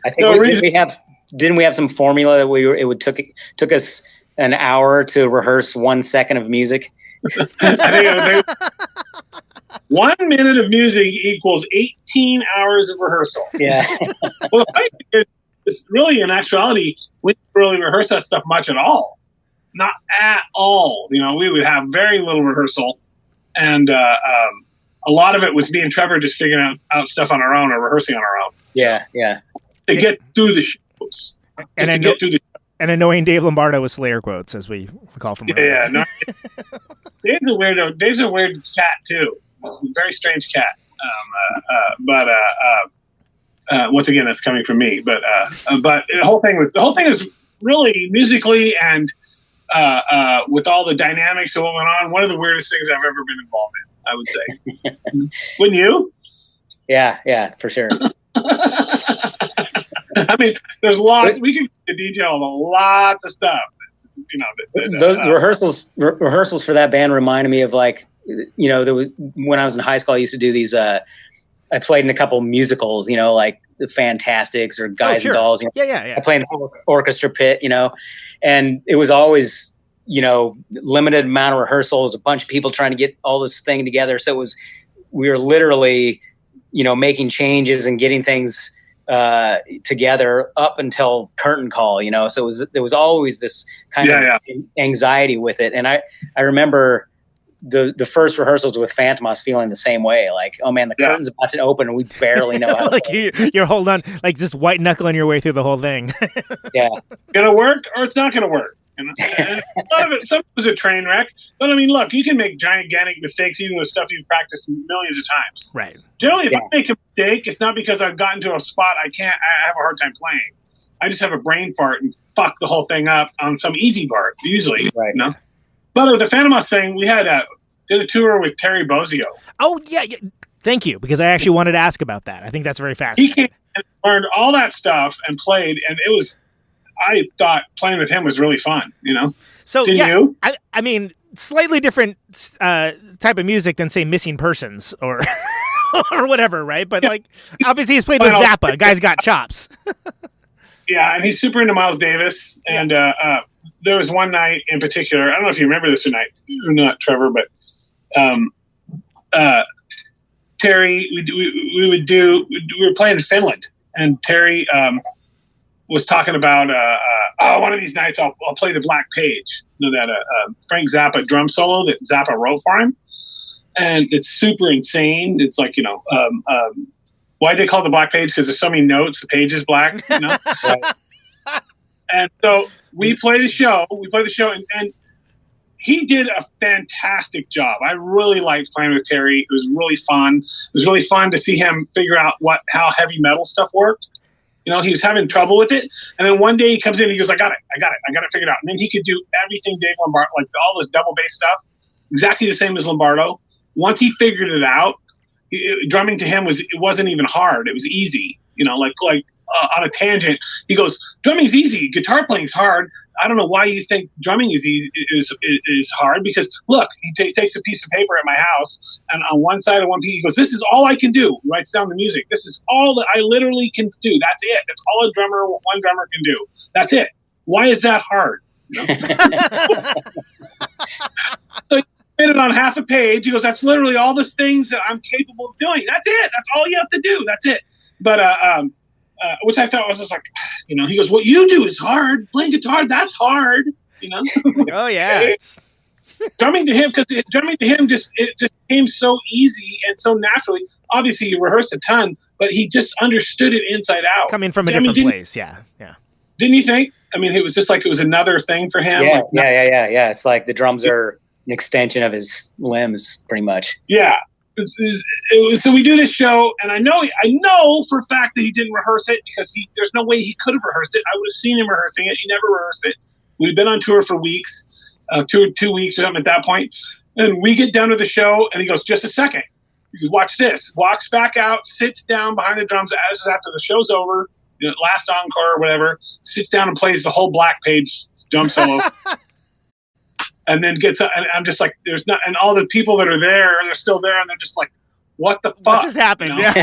I think didn't we have some formula that took us an hour to rehearse 1 second of music? I think it was 1 minute of music equals 18 hours of rehearsal. Yeah. Well, the fact is, it's really, in actuality, we didn't really rehearse that stuff much at all. Not at all. We would have very little rehearsal, and a lot of it was me and Trevor just figuring out stuff on our own or rehearsing on our own. Yeah. To get through the shows. And annoying Dave Lombardo with Slayer quotes, as we recall from earlier. Yeah. No, Dave's a weirdo. Dave's a weird cat too. Very strange cat. Once again, that's coming from me, but the whole thing is really musically and with all the dynamics of what went on, one of the weirdest things I've ever been involved in, I would say. Wouldn't you? Yeah, for sure. I mean, there's lots. We can get into detail of lots of stuff. Those rehearsals for that band reminded me of like, there was when I was in high school, I used to do these. I played in a couple musicals, like the Fantastics or Guys and Dolls. Yeah. I played in the orchestra pit, and it was always, limited amount of rehearsals, a bunch of people trying to get all this thing together. So we were literally, making changes and getting things together up until curtain call, so there was always this kind of anxiety with it. And I remember the first rehearsals with Phantom, I was feeling the same way. Like, oh man, the curtain's about to open and we barely know how like you're holding on, like just white knuckling your way through the whole thing. Yeah. Gonna work or it's not gonna work. And a lot of it, some of it was a train wreck. But I mean, look, you can make gigantic mistakes even with stuff you've practiced millions of times. Right. Generally, if I make a mistake, it's not because I've gotten to a spot I have a hard time playing. I just have a brain fart and fuck the whole thing up on some easy part, usually. Right. But with the Phantom House thing, we did a tour with Terry Bozzio. Oh, yeah. Thank you, because I actually wanted to ask about that. I think that's very fascinating. He came and learned all that stuff and played, and it was, I thought playing with him was really fun, So, Didn't you? I mean, slightly different type of music than, say, Missing Persons or or whatever, right? But, obviously he's played with Zappa. Guy's got chops. Yeah, and he's super into Miles Davis, and there was one night in particular. I don't know if you remember this or not, Trevor, but Terry, we were playing in Finland, and Terry was talking about one of these nights I'll play the Black Page, that Frank Zappa drum solo that Zappa wrote for him, and it's super insane. It's like why they call it the Black Page, because there's so many notes, the page is black, And so we play the show, and he did a fantastic job. I really liked playing with Terry. It was really fun. It was really fun to see him figure out how heavy metal stuff worked. He was having trouble with it. And then one day he comes in and he goes, I got it figured out. And then he could do everything Dave Lombardo, like all this double bass stuff, exactly the same as Lombardo. Once he figured it out, drumming to him wasn't even hard. It was easy, on a tangent. He goes, drumming's easy. Guitar playing's hard. I don't know why you think drumming is easy is hard, because look, he takes a piece of paper at my house, and on one side of one piece, he goes, this is all I can do. He writes down the music. This is all that I literally can do. That's it. That's all one drummer can do. That's it. Why is that hard? So he did it on half a page. He goes, that's literally all the things that I'm capable of doing. That's it. That's all you have to do. That's it. But which I thought was just like, he goes, what you do is hard. Playing guitar, that's hard. Oh yeah. Drumming to him just came so easy and so naturally. Obviously, he rehearsed a ton, but he just understood it inside out. It's coming from a different place. Yeah. Didn't you think? I mean, it was just like it was another thing for him. Yeah. It's like the drums are an extension of his limbs, pretty much. Yeah. So we do this show, and I know for a fact that he didn't rehearse it, because there's no way he could have rehearsed it. I would have seen him rehearsing it. He never rehearsed it. We've been on tour for weeks, 2 weeks or something at that point. And we get down to the show, and he goes, just a second. You watch this. Walks back out, sits down behind the drums as after the show's over, last encore or whatever, sits down and plays the whole Black Page drum solo. And then gets up, and I'm just like, there's not, and all the people that are there, they're still there, and they're just like, what the fuck? What just happened? Yeah.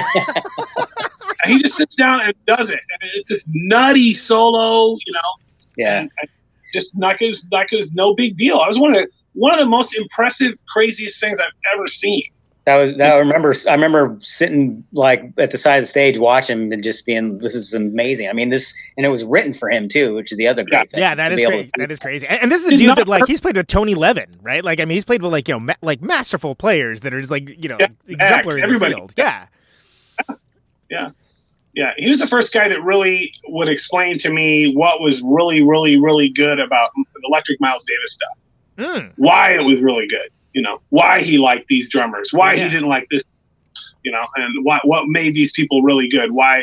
And he just sits down and does it. And it's this nutty solo, Yeah. And just like it was no big deal. I was one of the most impressive, craziest things I've ever seen. I remember sitting like at the side of the stage watching and just being, this is amazing. I mean, and it was written for him too, which is the other great thing. Yeah, that is great. That is crazy. And this is a dude that he's played with Tony Levin, right? Like, I mean, he's played with like masterful players that are just like, exemplary in the field. Yeah. Yeah. He was the first guy that really would explain to me what was really, really, really good about Electric Miles Davis stuff. Why it was really good. Why he liked these drummers, why he didn't like this, and what made these people really good. Why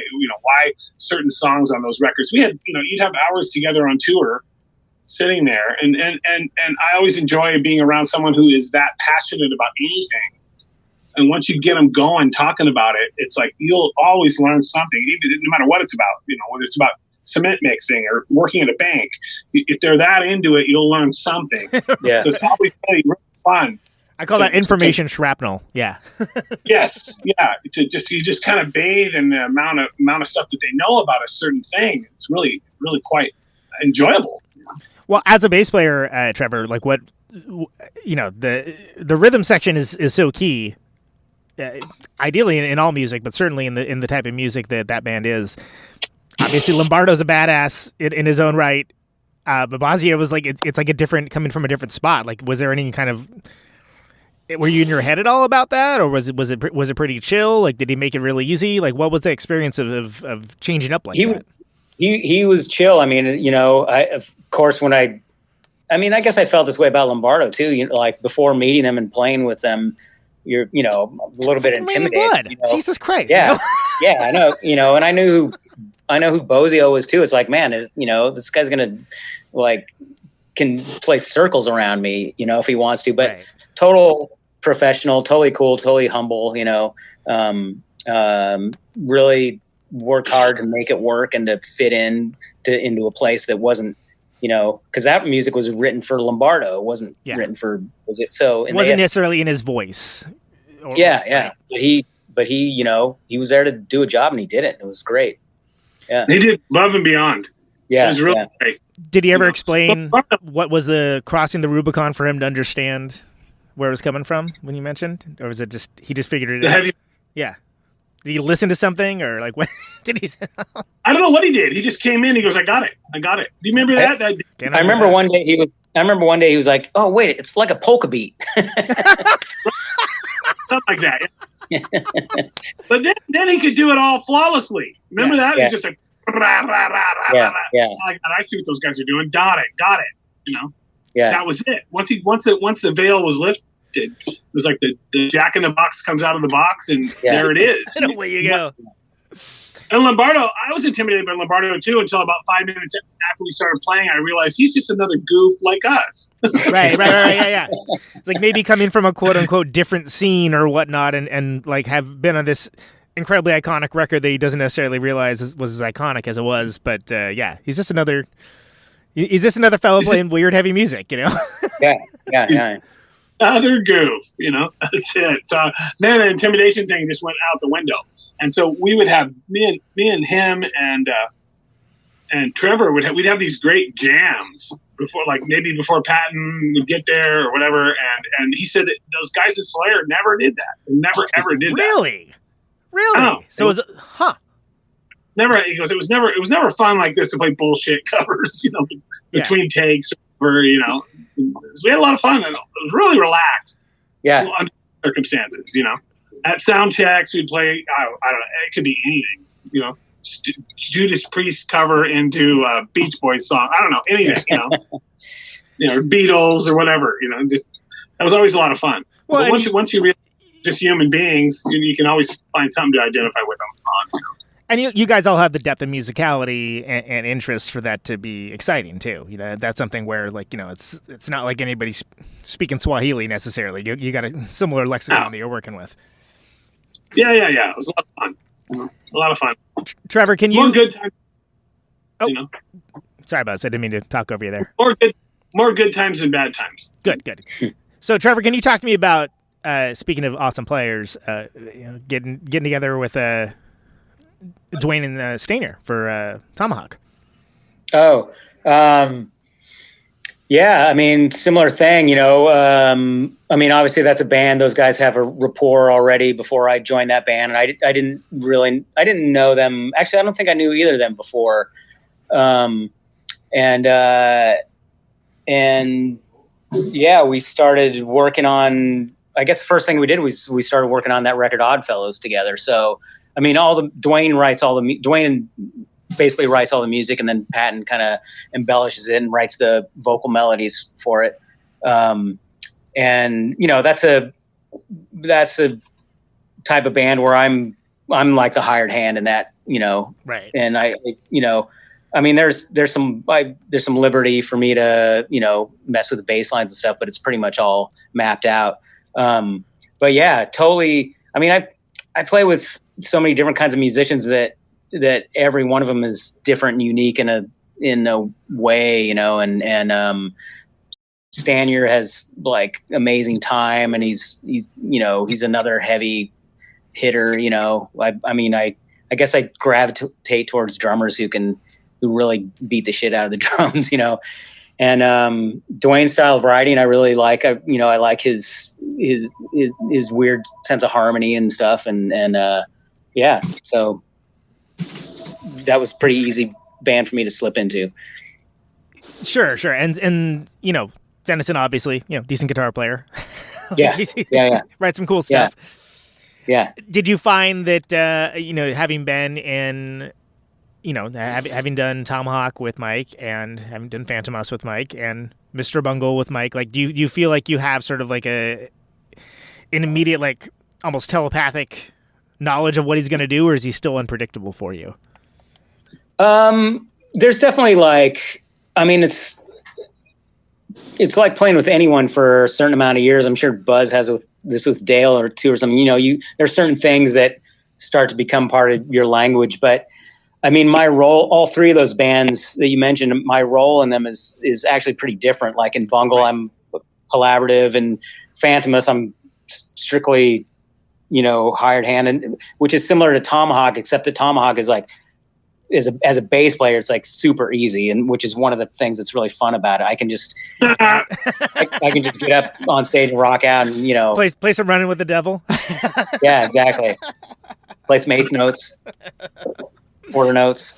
certain songs on those records. We had, you'd have hours together on tour, sitting there, and I always enjoy being around someone who is that passionate about anything. And once you get them going, talking about it, it's like you'll always learn something, even no matter what it's about. Whether it's about cement mixing or working at a bank, if they're that into it, you'll learn something. Yeah. So it's always really fun. I call that information shrapnel. Yeah. Yes. Yeah. You just kind of bathe in the amount of stuff that they know about a certain thing. It's really, really quite enjoyable. Well, as a bass player, Trevor, like what, the rhythm section is so key. Ideally in all music, but certainly in the type of music that band is. Obviously, Lombardo's a badass in his own right, but Basia was like it's like coming from a different spot. Like, was there any kind of, were you in your head at all about that, or was it pretty chill? Like, did he make it really easy? Like, what was the experience of changing up like that? He was chill. I mean, of course, I guess I felt this way about Lombardo too. Like before meeting them and playing with them, you're, a little bit intimidated. Jesus Christ. Yeah. Yeah, I know, and I know who Bozio was too. It's like, man, this guy's going to can play circles around me, if he wants to, but right. Total professional, totally cool, totally humble, really worked hard to make it work and to fit into a place that wasn't, because that music was written for Lombardo. It wasn't written for, it wasn't necessarily in his voice. Yeah. But he was there to do a job and he did it. It was great. Yeah. He did above and beyond. Yeah. It was really great. Did he ever explain what was the crossing the Rubicon for him to understand where it was coming from when you mentioned? Or was it just, he just figured it out? Yeah. Did he listen to something or like what did he say? I don't know what he did. He just came in. He goes, I got it. Do you remember that? I remember one day he was like, oh wait, it's like a polka beat. Something like that. But then he could do it all flawlessly. Remember that? It was just like, yeah. I see what those guys are doing. Got it. Yeah. That was it. Once the veil was lifted, it was like the Jack in the Box comes out of the box, and there it is. And away you go. And Lombardo, I was intimidated by Lombardo too until about 5 minutes after we started playing. I realized he's just another goof like us. Right. Yeah. It's like maybe coming from a quote unquote different scene or whatnot, and like have been on this incredibly iconic record that he doesn't necessarily realize was as iconic as it was. But he's just another. Is this another fellow playing weird heavy music? Yeah. Other goof, that's it. So then the intimidation thing just went out the window, and so we would have me and him and Trevor we'd have these great jams before Patton would get there or whatever, and he said that those guys in Slayer never did that, never ever did that. Really? Oh, so it was never. He goes, it was never fun like this to play bullshit covers, between takes. We had a lot of fun. And it was really relaxed. Yeah. Under circumstances, At sound checks, we'd play. I don't know. It could be anything. Judas Priest cover into a Beach Boys song. I don't know anything. Beatles or whatever. That was always a lot of fun. Well, but once you realize just human beings, you can always find something to identify with them on. And you guys all have the depth of musicality and interest for that to be exciting too. That's something where it's not like anybody's speaking Swahili necessarily. You got a similar lexicon that you're working with. Yeah. It was a lot of fun. A lot of fun. Trevor, can you? More good times. Oh, sorry about this. I didn't mean to talk over you there. More good times than bad times. Good. So, Trevor, can you talk to me about speaking of awesome players, getting together with Dwayne and Stainer for Tomahawk? Oh, yeah. I mean, similar thing. Obviously that's a band. Those guys have a rapport already before I joined that band, and I didn't know them. Actually, I don't think I knew either of them before. We started working on. I guess the first thing we did was we started working on that record Oddfellows together. So. Dwayne basically writes all the music, and then Patton kind of embellishes it and writes the vocal melodies for it. That's a type of band where I'm like the hired hand in that, Right. And I mean, there's some liberty for me to, mess with the bass lines and stuff, but it's pretty much all mapped out. But yeah, totally. I mean, I play with so many different kinds of musicians that every one of them is different and unique in a way, and Stanier has like amazing time, and he's another heavy hitter, I guess I gravitate towards drummers who really beat the shit out of the drums, and Dwayne's style of writing I really like. I like his weird sense of harmony and stuff, and yeah, so that was pretty easy band for me to slip into. Sure. And Dennison, obviously, decent guitar player. Yeah. Yeah. Writes some cool stuff. Yeah. Did you find that, having been in, having done Tomahawk with Mike and having done Phantom Us with Mike and Mr. Bungle with Mike, like, do you feel like you have sort of like an immediate, like, almost telepathic knowledge of what he's going to do, or is he still unpredictable for you? There's definitely like, I mean, it's like playing with anyone for a certain amount of years. I'm sure Buzz has this with Dale or two or something. There's certain things that start to become part of your language. But I mean, my role, all three of those bands that you mentioned, my role in them is actually pretty different. Like in Bungle, right. I'm collaborative, and Phantom Us, I'm strictly, hired hand, and which is similar to Tomahawk, except that Tomahawk is like, as a bass player, it's like super easy, and which is one of the things that's really fun about it. I can just I can just get up on stage and rock out, and play some Running with the Devil. Yeah, exactly. Play some eighth notes, quarter notes.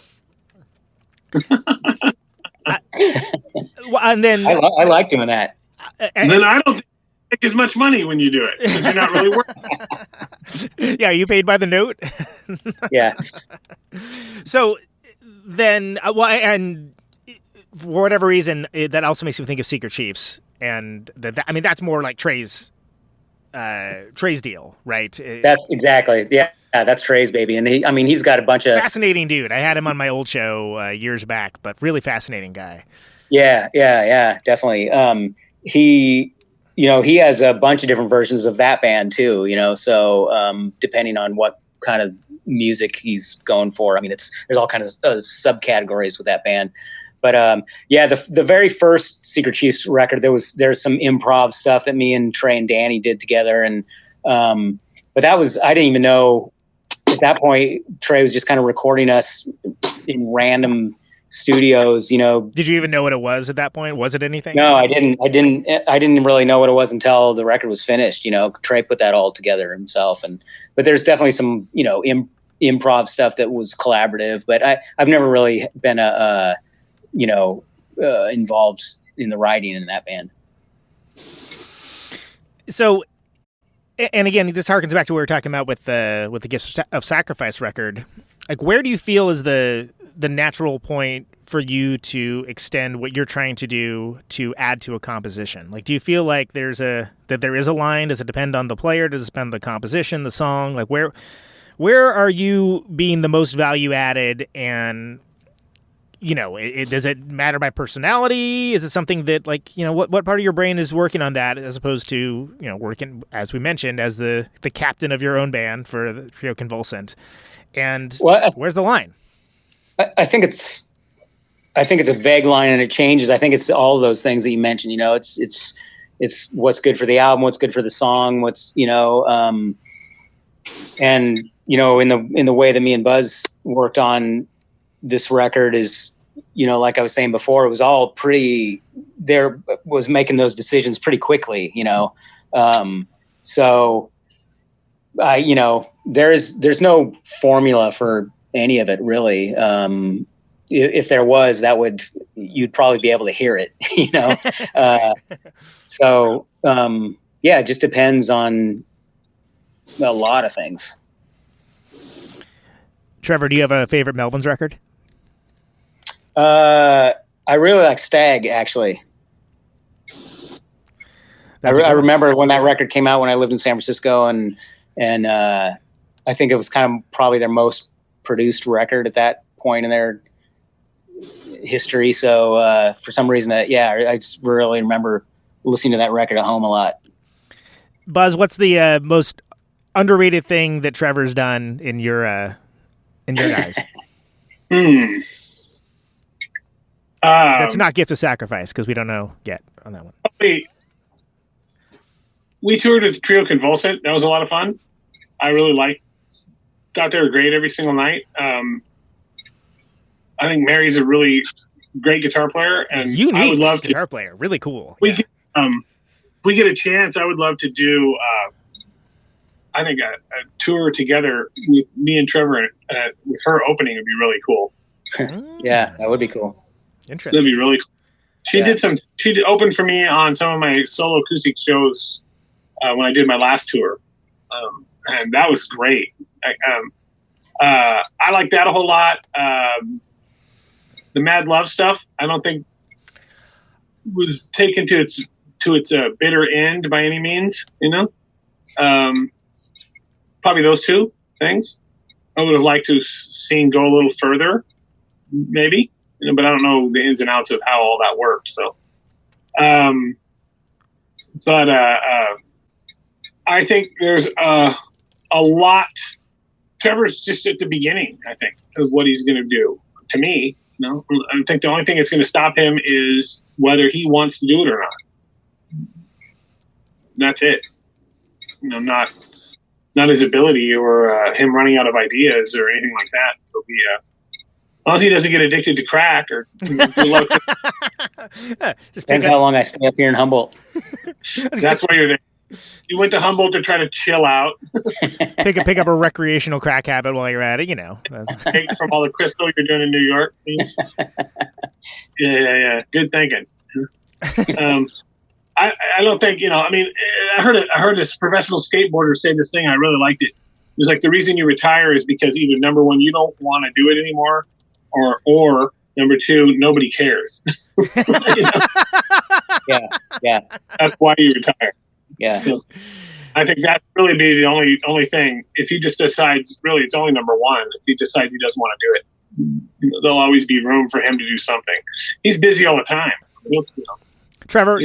And then I like doing that. And then I don't think you make as much money when you do it because you're not really working. Yeah, you paid by the note. Yeah. So then, and for whatever reason, that also makes me think of Secret Chiefs, and that's more like Trey's deal, right? That's exactly, yeah, that's Trey's baby, and he's got a bunch of fascinating dude. I had him on my old show years back, but really fascinating guy. Yeah, definitely. He has a bunch of different versions of that band too, so depending on what kind of music he's going for. I mean, there's all kinds of subcategories with that band. But the very first Secret Chiefs record, there's some improv stuff that me and Trey and Danny did together, and but that was, I didn't even know at that point. Trey was just kind of recording us in random studios, Did you even know what it was at that point? Was it anything? No, I didn't really know what it was until the record was finished. Trey put that all together himself, but there's definitely some, improv stuff that was collaborative, but I've never really been involved in the writing in that band. So, and again, this harkens back to what we were talking about with the Gifts of Sacrifice record. Like, where do you feel is the natural point for you to extend what you're trying to do to add to a composition? Like, do you feel like there is a line? Does it depend on the player? Does it depend on the composition, the song? Like, where are you being the most value added? And does it matter by personality? Is it something that, like, what part of your brain is working on that, as opposed to working, as we mentioned, as the captain of your own band for the Trio Convulsant? And where's the line? I think it's a vague line, and it changes. I think it's all of those things that you mentioned. It's what's good for the album, what's good for the song, and in the way that me and Buzz worked on this record is, like I was saying before, it was all pretty. There was making those decisions pretty quickly. So there's no formula for any of it, really. If there was, you'd probably be able to hear it, So it just depends on a lot of things. Trevor, do you have a favorite Melvins record? I really like Stag, actually. I remember when that record came out when I lived in San Francisco, and and I think it was kind of probably their most produced record at that point in their history. So for some reason, I just really remember listening to that record at home a lot. Buzz, what's the most underrated thing that Trevor's done in your guys? That's not Gifts of Sacrifice, because we don't know yet on that one. We toured with Trio Convulsant. That was a lot of fun. I really thought they were great every single night. I think Mary's a really great guitar player, and unique I would love guitar player, really cool. We get a chance. I would love to do. I think a tour together with me and Trevor with her opening would be really cool. Yeah, that would be cool. Interesting. That'd be really cool. She did open for me on some of my solo acoustic shows when I did my last tour, and that was great. I like that a whole lot. The Mad Love stuff, I don't think was taken to its bitter end by any means. Probably those two things. I would have liked to have seen go a little further, maybe. But I don't know the ins and outs of how all that worked. So, I think there's a lot. Trevor's just at the beginning, I think, of what he's going to do. To me, I think the only thing that's going to stop him is whether he wants to do it or not. That's it. Not his ability or him running out of ideas or anything like that. It'll be as long as he doesn't get addicted to crack or Depends how long I stay up here in Humboldt. That's why you're there. You went to Humboldt to try to chill out. pick up a recreational crack habit while you're at it, Take from all the crystal you're doing in New York. Yeah. Good thinking. I don't think, I heard this professional skateboarder say this thing. I really liked it. It was like, the reason you retire is because either number one, you don't want to do it anymore, or number two, nobody cares. Yeah. That's why you retire. Yeah. So I think that's really be the only thing. If he just decides, really, it's only number one. If he decides he doesn't want to do it, there'll always be room for him to do something. He's busy all the time. Trevor,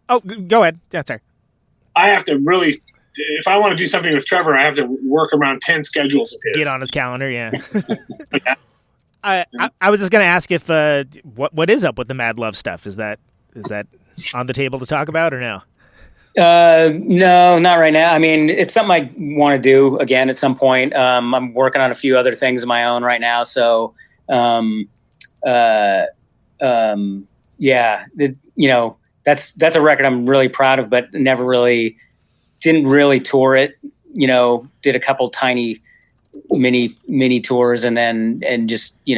oh, go ahead. That's right. I have to really, if I want to do something with Trevor, I have to work around 10 schedules of his. Get on his calendar, yeah. I was just going to ask if what is up with the Mad Love stuff? Is that on the table to talk about or no? No, not right now. I mean, it's something I want to do again at some point. I'm working on a few other things of my own right now. So, that's a record I'm really proud of, but didn't really tour it. Did a couple tiny mini tours and just I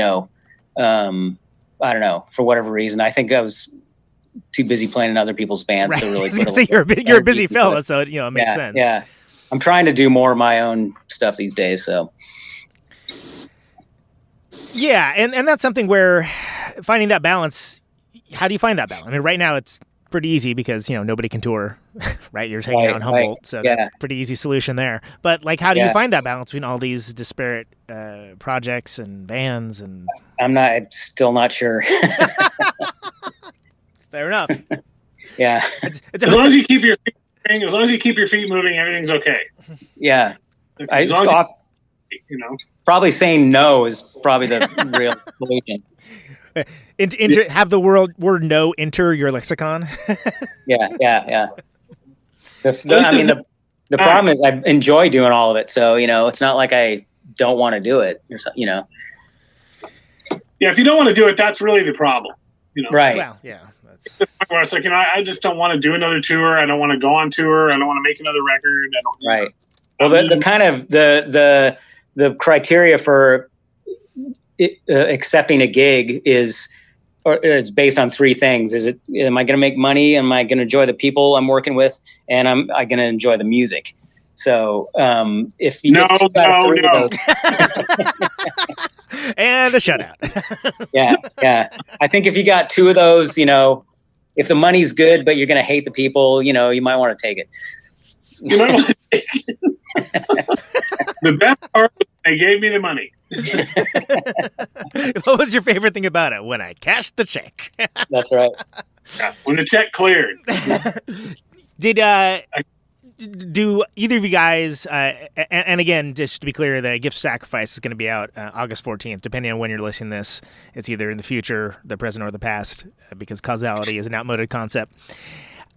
don't know, for whatever reason. I think I was too busy playing in other people's bands to really. So you're a busy fella, so it makes sense. Yeah, I'm trying to do more of my own stuff these days. So. Yeah, and that's something where finding that balance. How do you find that balance? I mean, right now it's pretty easy because nobody can tour, right? You're hanging on Humboldt, so that's a pretty easy solution there. But how do you find that balance between all these disparate projects and bands? And I'm still not sure. Fair enough. Yeah. As long as you keep your feet moving, everything's okay. Yeah. As long as probably saying no is probably the real solution. Have the word no enter your lexicon. Yeah. The problem is I enjoy doing all of it, so it's not like I don't want to do it or something. Yeah, if you don't want to do it, that's really the problem. Right. Well, yeah. It's the point where it's like I just don't want to do another tour. I don't want to go on tour. I don't want to make another record. I don't. Right. Well, the kind of the criteria for accepting a gig is based on three things. Am I going to make money? Am I going to enjoy the people I'm working with? And am I going to enjoy the music? So if you get two out of three of those, and a shutout. yeah. I think if you got two of those, if the money's good but you're going to hate the people, you might want to take it. You know, the best part was they gave me the money. What was your favorite thing about it? When I cashed the check. That's right. Yeah, when the check cleared. Did do either of you guys? And again, just to be clear, the Gift Sacrifice is going to be out August 14th. Depending on when you're listening to this, it's either in the future, the present, or the past, because causality is an outmoded concept.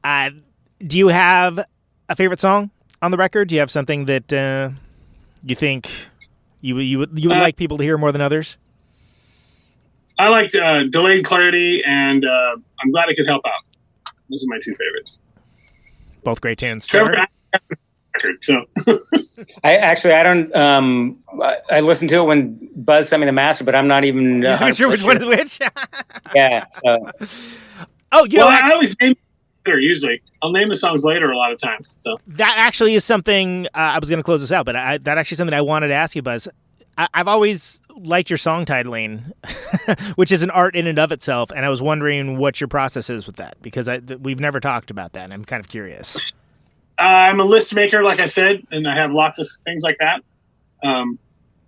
Do you have a favorite song on the record? Do you have something that you think you would like people to hear more than others? I liked Delayed Clarity and I'm Glad I Could Help Out. Those are my two favorites. Both great tunes. Trevor, Trevor? record, so I don't. I listened to it when Buzz sent me the master, but I'm not even. You're not sure which one is which? Yeah. Oh, you know, I always name later. Usually, I'll name the songs later a lot of times. So that actually is something I was going to close this out, but that actually is something I wanted to ask you, Buzz. I've always liked your song titling, which is an art in and of itself, and I was wondering what your process is with that, because we've never talked about that, and I'm kind of curious. I'm a list maker, like I said, and I have lots of things like that.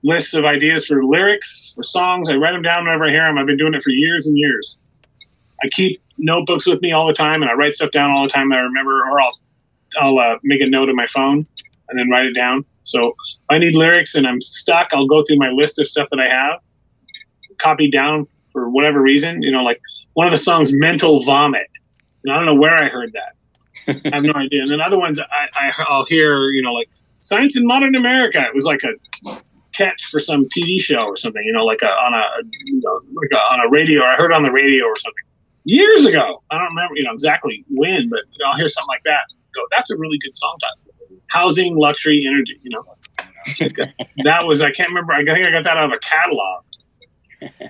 Lists of ideas for lyrics, for songs. I write them down whenever I hear them. I've been doing it for years and years. I keep notebooks with me all the time, and I write stuff down all the time that I remember, or I'll make a note on my phone and then write it down. So if I need lyrics and I'm stuck, I'll go through my list of stuff that I have, copied down for whatever reason. You know, like one of the songs, Mental Vomit. And I don't know where I heard that. I have no idea. And then other ones I'll hear, you know, like Science in Modern America. It was like a catch for some TV show or something, you know, like on a radio. I heard it on the radio or something years ago. I don't remember, you know, exactly when, but you know, I'll hear something like that. Go, that's a really good song title. Housing, luxury, energy, you know. That was, I can't remember. I think I got that out of a catalog.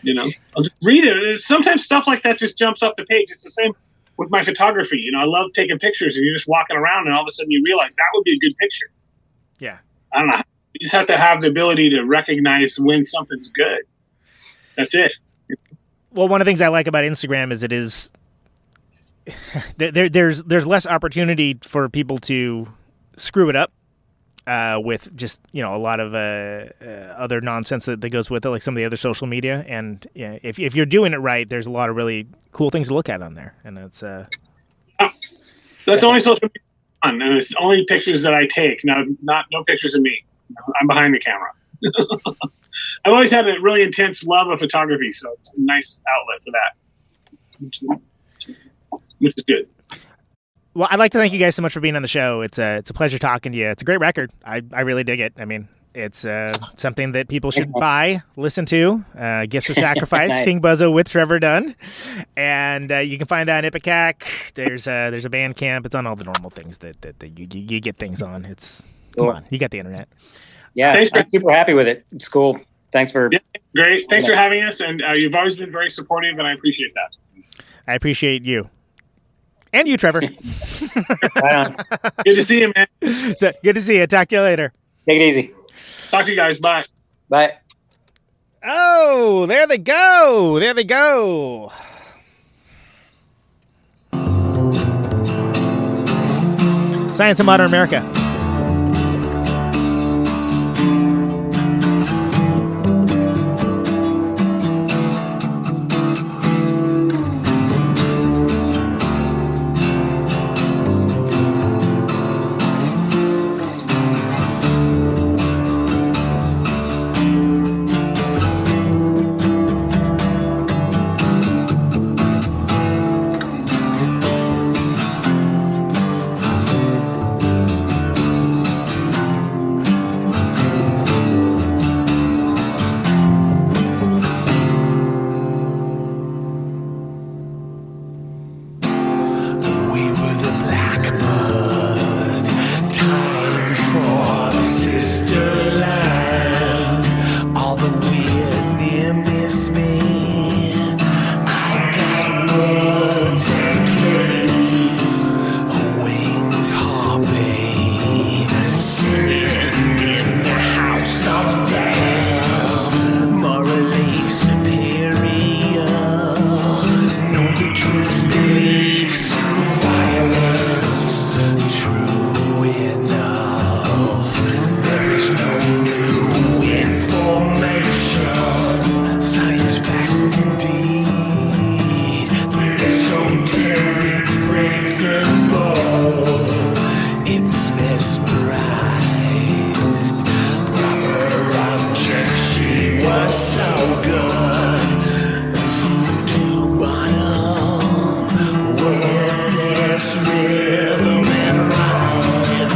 You know, I'll just read it. Sometimes stuff like that just jumps off the page. It's the same with my photography. You know, I love taking pictures and you're just walking around and all of a sudden you realize that would be a good picture. Yeah. I don't know. You just have to have the ability to recognize when something's good. That's it. Well, one of the things I like about Instagram is it is there's less opportunity for people to screw it up with just, you know, a lot of other nonsense that goes with it, like some of the other social media. And yeah, if you're doing it right, there's a lot of really cool things to look at on there, and that's only social media, and it's only pictures that I take. No pictures of me. I'm behind the camera. I've always had a really intense love of photography, so it's a nice outlet for that, which is good. Well, I'd like to thank you guys so much for being on the show. It's a pleasure talking to you. It's a great record. I really dig it. I mean, it's something that people should buy, listen to. Gifts of Sacrifice, Nice. King Buzzo with Trevor Dunn. And you can find that on Ipecac. There's a Bandcamp. It's on all the normal things that you get things on. It's Cool. Come on, you got the internet. Yeah, Thanks, I'm super happy with it. It's cool. Thanks for. Yeah, great. Thanks for having us, and you've always been very supportive, and I appreciate that. I appreciate you. And you, Trevor. Right on. Good to see you, man. Good to see you. Talk to you later. Take it easy. Talk to you guys. Bye. Bye. Oh, there they go. There they go. Science in Modern America. was mesmerized. Proper object, she was so good. Voodoo bottom, worthless rhythm and rhyme.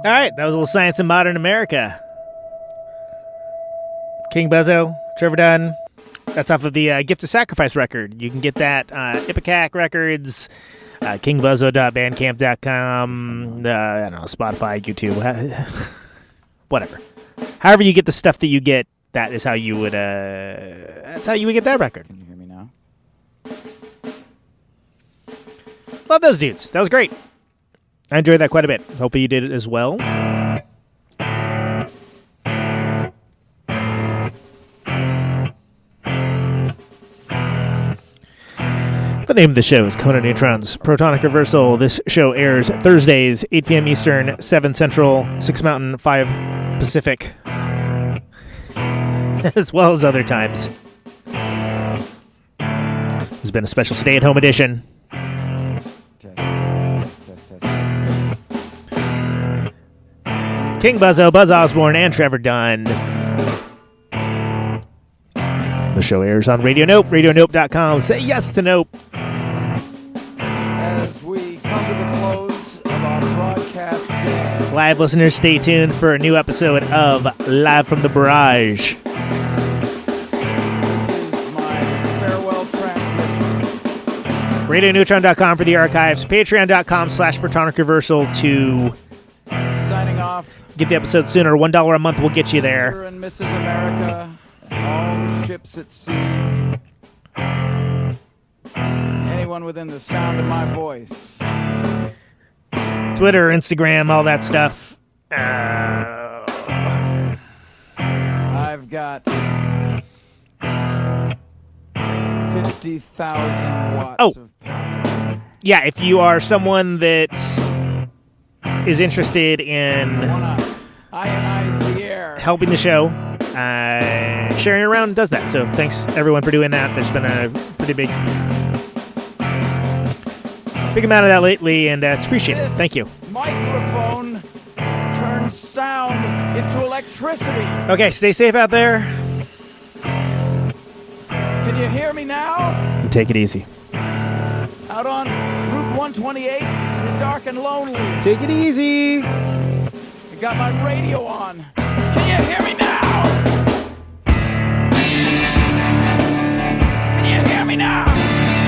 All right, that was a little Science in Modern America. King Buzzo, Trevor Dunn. That's off of the Gift of Sacrifice record. You can get that Ipecac Records, kingbuzzo.bandcamp.com, I don't know, Spotify, YouTube, whatever. However you get the stuff that you get, that is how you would. That's how you would get that record. Can you hear me now? Love those dudes. That was great. I enjoyed that quite a bit. Hopefully you did it as well. The name of the show is Conan Neutron's Protonic Reversal. This show airs Thursdays, 8 p.m. Eastern, 7 Central, 6 Mountain, 5 Pacific, as well as other times. This has been a special stay-at-home edition. King Buzzo, Buzz Osborne, and Trevor Dunn. The show airs on Radio Nope, radionope.com. Say yes to Nope. As we come to the close of our broadcast day, Live listeners, stay tuned for a new episode of Live from the Barrage. this is my farewell transmission. RadioNeutron.com for the archives. Patreon.com/Protonic Reversal to Signing off. get the episode sooner. $1 a month will get you there. Mr. and Mrs. America, all ships at sea, anyone within the sound of my voice. Twitter, Instagram, all that stuff. I've got 50,000 watts of power. Yeah, if you are someone that is interested in I want to ionize the air. helping the show, sharing it around does that. So thanks everyone for doing that. There's been a pretty big amount of that lately, and it's appreciated. This Thank you. microphone turns sound into electricity. Okay, stay safe out there. Can you hear me now? And take it easy. Out on Route 128 in dark and lonely. Take it easy. I got my radio on. Can you hear me now? Can you hear me now? Can you hear me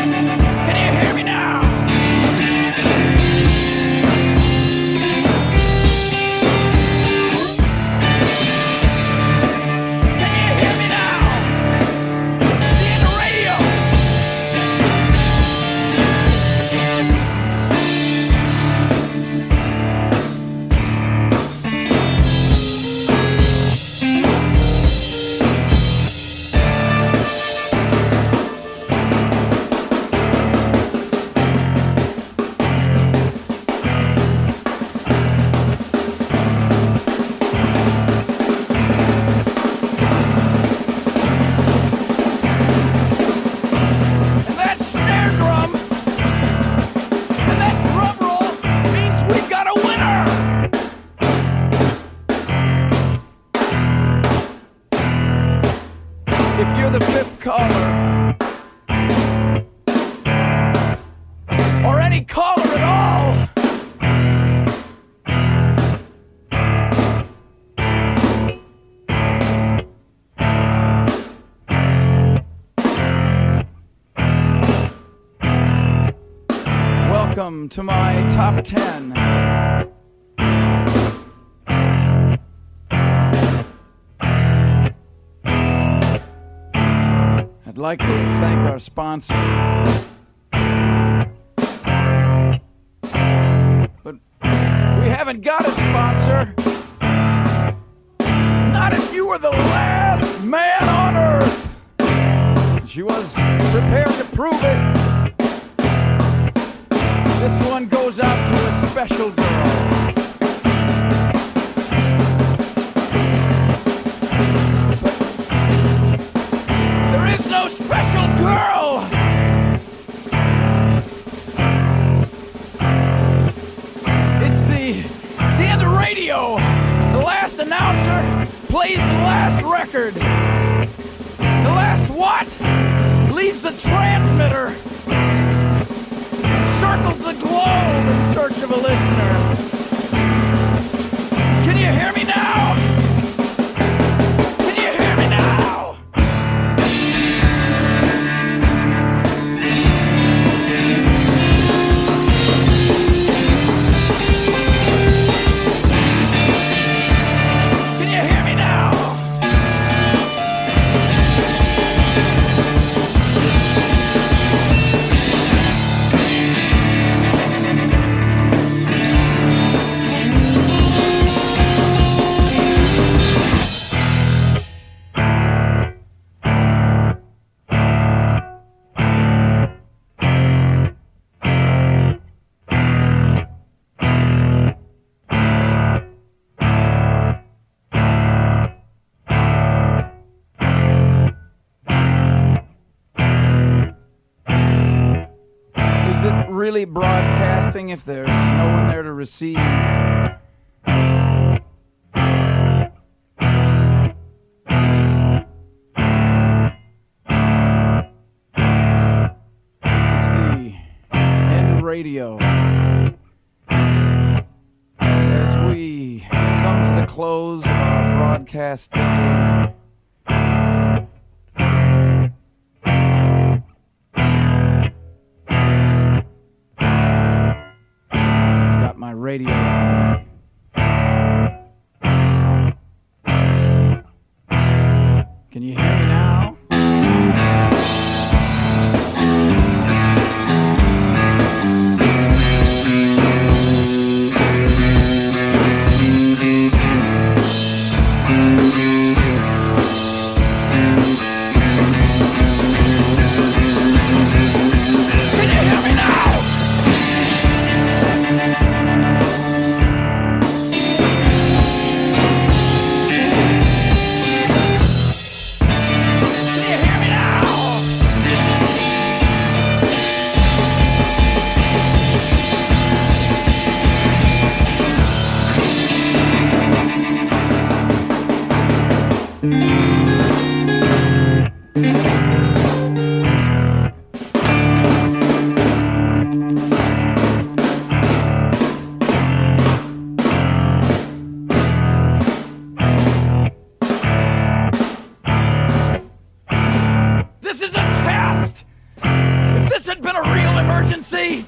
now? Can you hear me now? See the radio. And that snare drum and that drum roll means we've got a winner. If you're the fifth caller, or any caller at all, welcome to my top 10. I'd like to thank our sponsor. But we haven't got a sponsor. Not if you were the last man on earth. She was prepared to prove it. This one goes out to a special girl. But there is no special girl. It's the end of radio. The last announcer plays the last record. The last what? Leaves the transmitter. Circles the globe in search of a listener. Can you hear me now? Can you hear me now? Can you hear me now? Is it really broadcasting if there's no one there to receive? It's the end of radio. As we come to the close of our broadcast day, got my radio on. Can you hear me now? Can you hear me now? This is a test! If this had been a real emergency,